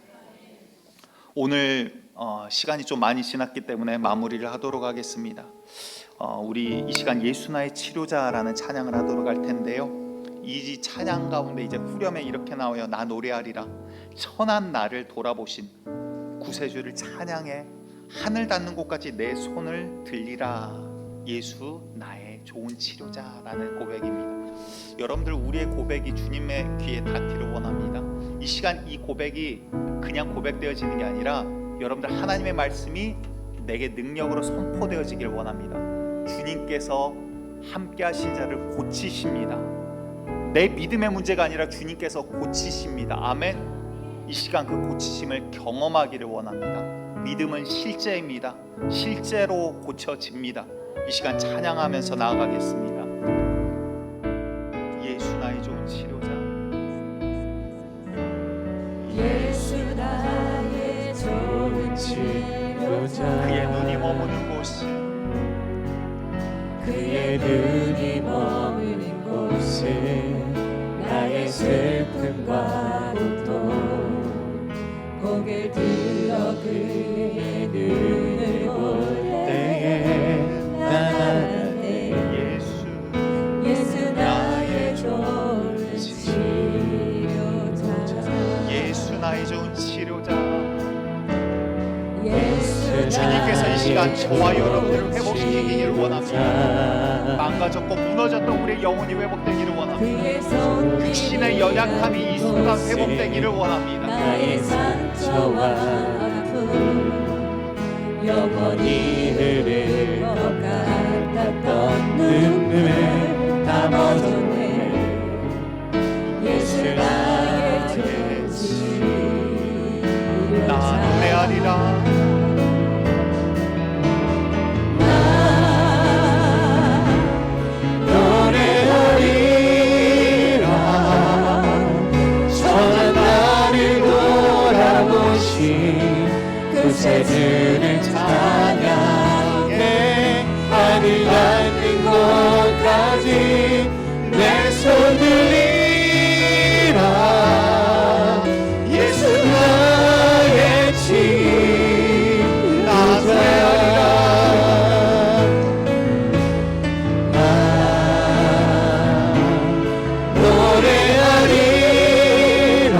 오늘 시간이 좀 많이 지났기 때문에 마무리를 하도록 하겠습니다. 우리 이 시간 예수 나의 치료자라는 찬양을 하도록 할 텐데요. 이 찬양 가운데 이제 후렴에 이렇게 나와요. 나 노래하리라. 천한 나를 돌아보신 구세주를 찬양해 하늘 닿는 곳까지 내 손을 들리라. 예수 나의 좋은 치료자라는 고백입니다. 여러분들 우리의 고백이 주님의 귀에 닿기를 원합니다. 이 시간 이 고백이 그냥 고백되어지는 게 아니라 여러분들 하나님의 말씀이 내게 능력으로 선포되어지길 원합니다. 주님께서 함께 하신 자를 고치십니다. 내 믿음의 문제가 아니라 주님께서 고치십니다. 아멘. 이 시간 그 고치심을 경험하기를 원합니다. 믿음은 실제입니다. 실제로 고쳐집니다. 이 시간 찬양하면서 나아가겠습니다. 예수 나의 좋은 치료자, 예수 나의 좋은 치료자, 그의 눈이 머무는 곳이, 그의 눈이 머무는 곳이 나의 슬픔과 고통, 고개 들어 그의 눈을 볼 때에 나는 예수 나의 좋은 치료자, 예수 나의 좋은 치료자. 예수 주님께서 이 시간 저와 여러분들을 회복시키기를 원합니다. 망가졌고 무너졌던 우리의 영혼이 회복되기를 원합니다. 육신의 연약함이 이 순간 회복되기를 원합니다. 나의 상처와 아픔 영원히 흐를 것 같았던 눈물 담아줬네. 예수 나의 좋은 치료자, 나 노래하리라. 노래하리라. 천한 나를 손 들리라 예수 나의 치유자라 노래하리라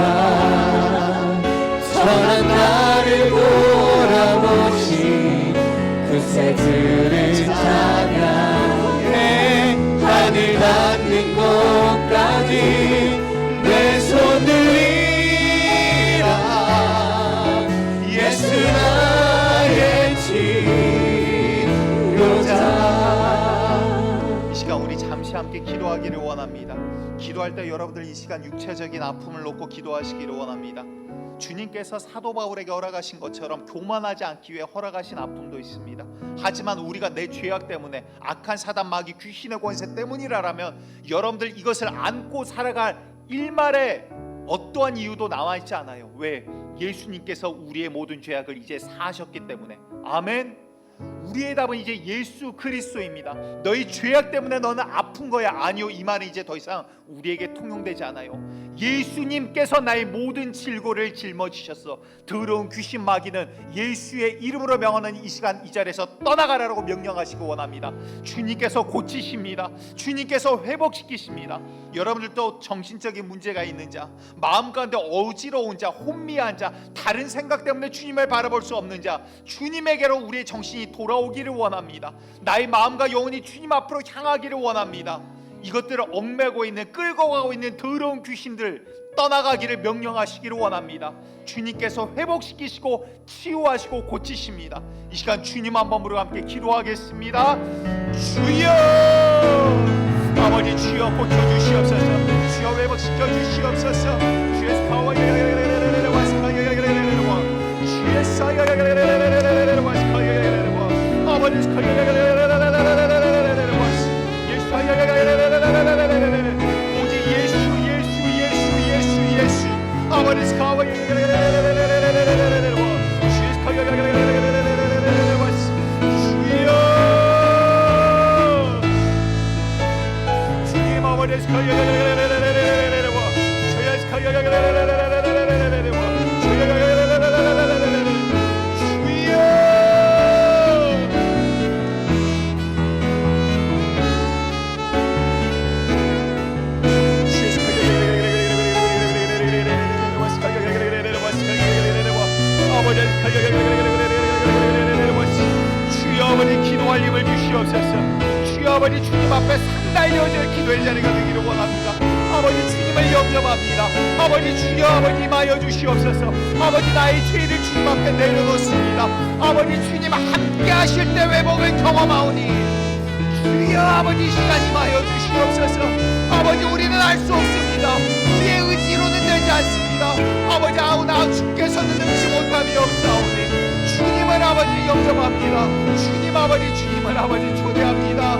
선한 나를 돌아보신 그 새들을 찬양해 하늘 닿는 곳까지 내 손 들리라 예수 나의 치료자. 이 시간 우리 잠시 함께 기도하기를 원합니다. 기도할 때 여러분들 이 시간 육체적인 아픔을 놓고 기도하시기를 원합니다. 주님께서 사도 바울에게 허락하신 것처럼 교만하지 않기 위해 허락하신 아픔도 있습니다. 하지만 우리가 내 죄악 때문에 악한 사단 마귀 귀신의 권세 때문이라면 여러분들 이것을 안고 살아갈 일말의 어떠한 이유도 남아있지 않아요. 왜? 예수님께서 우리의 모든 죄악을 이제 사하셨기 때문에. 아멘. 우리의 답은 이제 예수 그리스도입니다. 너희 죄악 때문에 너는 아픈 거야. 아니요, 이 말이 이제 더 이상 우리에게 통용되지 않아요. 예수님께서 나의 모든 질고를 짊어지셨어. 더러운 귀신 마귀는 예수의 이름으로 명하는 이 시간 이 자리에서 떠나가라고 명령하시고 원합니다. 주님께서 고치십니다. 주님께서 회복시키십니다. 여러분들도 정신적인 문제가 있는 자, 마음 가운데 어지러운 자, 혼미한 자, 다른 생각 때문에 주님을 바라볼 수 없는 자, 주님에게로 우리의 정신이 돌아오기를 원합니다. 나의 마음과 영혼이 주님 앞으로 향하기를 원합니다. 이것들을 얽매고 있는, 끌고 가고 있는 더러운 귀신들 떠나가기를 명령하시기를 원합니다. 주님께서 회복시키시고 치유하시고 고치십니다. 이 시간 주님 한 번 부르고 함께 기도하겠습니다. 주여, 아버지 주여 고쳐주시옵소서. 주여 회복시켜 주시옵소서. 주의 사와 주의 사야 아버지 오직 예수 예수 예수 예수 예수 아버지 스카와 주여 주님 아버지 스카와 주여 아버지 기도할 힘을 주시옵소서. 주여 아버지 주님 앞에 상달려질 기도의 자리가 되기를 원합니다. 아버지 주님을 영접합니다. 아버지 주여 아버지 임하여 주시옵소서. 아버지 나의 죄를 주님 앞에 내려놓습니다. 아버지 주님 함께 하실 때 회복을 경험하오니 주여 아버지 시간 임하여 주시옵소서. 아버지 우리는 알 수 없습니다. 우리의 의지로는 되지 않습니다. 아버지 아우나 주께서는 능치 못함이 없사오니 주님을 아버지 영접합니다. 주님 아버지 주님을 아버지 초대합니다.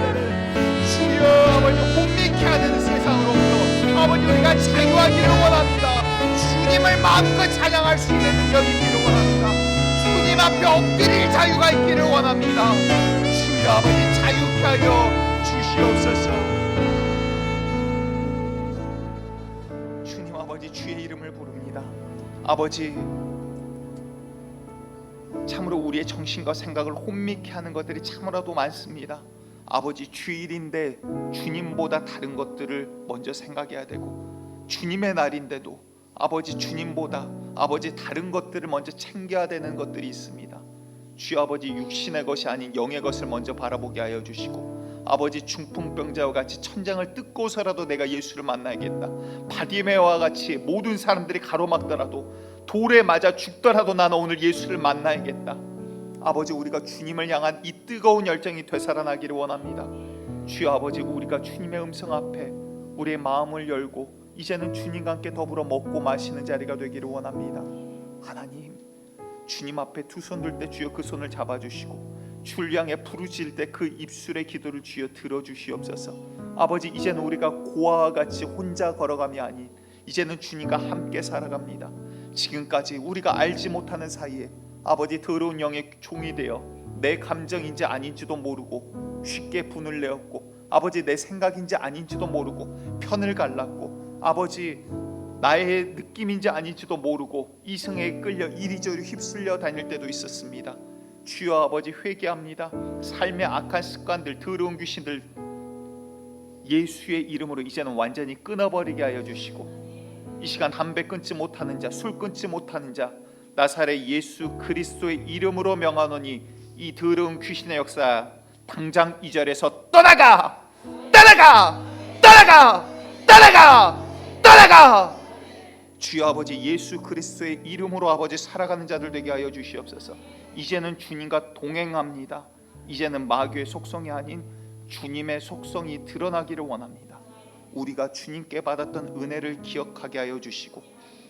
주여 아버지 혼미케 하는 세상으로부터 아버지 우리가 자유하기를 원합니다. 주님을 마음껏 찬양할 수 있는 능력이 있기를 원합니다. 주님 앞에 엎드릴 자유가 있기를 원합니다. 주여 아버지 자유케 하여 주시옵소서. 주님 아버지 주의 이름을 부릅니다. 아버지 참으로 우리의 정신과 생각을 혼미케 하는 것들이 참으로도 많습니다. 아버지 주일인데 주님보다 다른 것들을 먼저 생각해야 되고 주님의 날인데도 아버지 주님보다 아버지 다른 것들을 먼저 챙겨야 되는 것들이 있습니다. 주여 아버지 육신의 것이 아닌 영의 것을 먼저 바라보게 하여 주시고 아버지 중풍병자와 같이 천장을 뜯고서라도 내가 예수를 만나야겠다. 바디메와 같이 모든 사람들이 가로막더라도 돌에 맞아 죽더라도 나는 오늘 예수를 만나야겠다. 아버지 우리가 주님을 향한 이 뜨거운 열정이 되살아나기를 원합니다. 주여 아버지 우리가 주님의 음성 앞에 우리의 마음을 열고 이제는 주님과 함께 더불어 먹고 마시는 자리가 되기를 원합니다. 하나님 주님 앞에 두 손 들 때 주여 그 손을 잡아주시고 주를 향해 부르짖을 때 그 입술의 기도를 주여 들어주시옵소서. 아버지 이제는 우리가 고아와 같이 혼자 걸어감이 아닌 이제는 주님과 함께 살아갑니다. 지금까지 우리가 알지 못하는 사이에 아버지 더러운 영의 종이 되어 내 감정인지 아닌지도 모르고 쉽게 분을 내었고 아버지 내 생각인지 아닌지도 모르고 편을 갈랐고 아버지 나의 느낌인지 아닌지도 모르고 이성에 끌려 이리저리 휩쓸려 다닐 때도 있었습니다. 주여 아버지 회개합니다. 삶의 악한 습관들, 더러운 귀신들 예수의 이름으로 이제는 완전히 끊어버리게 하여 주시고 이 시간 담배 끊지 못하는 자, 술 끊지 못하는 자 나사렛 예수 그리스도의 이름으로 명하노니 이 더러운 귀신의 역사 당장 이 자리에서 떠나가! 떠나가! 떠나가! 떠나가! 떠나가! 주여 아버지 예수 그리스도의 이름으로 아버지 살아가는 자들 되게 하여 주시옵소서. 이제는 주님과 동행합니다. 이제는 마귀의 속성이 아닌 주님의 속성이 드러나기를 원합니다. 우리가 주님께 받았던 은혜를 기억하게 하여 주시고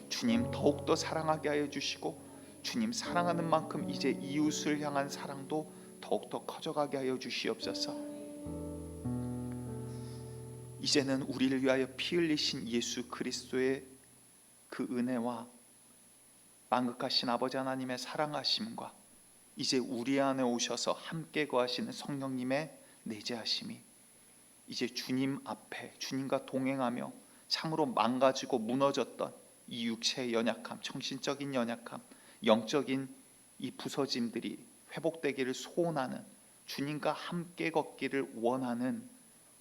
주님 더욱더 사랑하게 하여 주시고 주님 사랑하는 만큼 이제 이웃을 향한 사랑도 더욱더 커져가게 하여 주시옵소서. 이제는 우리를 위하여 피 흘리신 예수 그리스도의 그 은혜와 만극하신 아버지 하나님의 사랑하심과 이제 우리 안에 오셔서 함께 거하시는 성령님의 내재하심이 이제 주님 앞에 주님과 동행하며 참으로 망가지고 무너졌던 이 육체의 연약함, 정신적인 연약함, 영적인 이 부서짐들이 회복되기를 소원하는 주님과 함께 걷기를 원하는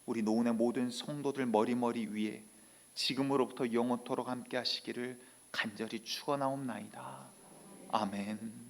우리 노은의 모든 성도들 머리머리 위에 지금으로부터 영원토록 함께 하시기를 간절히 축원하옵나이다. 아멘.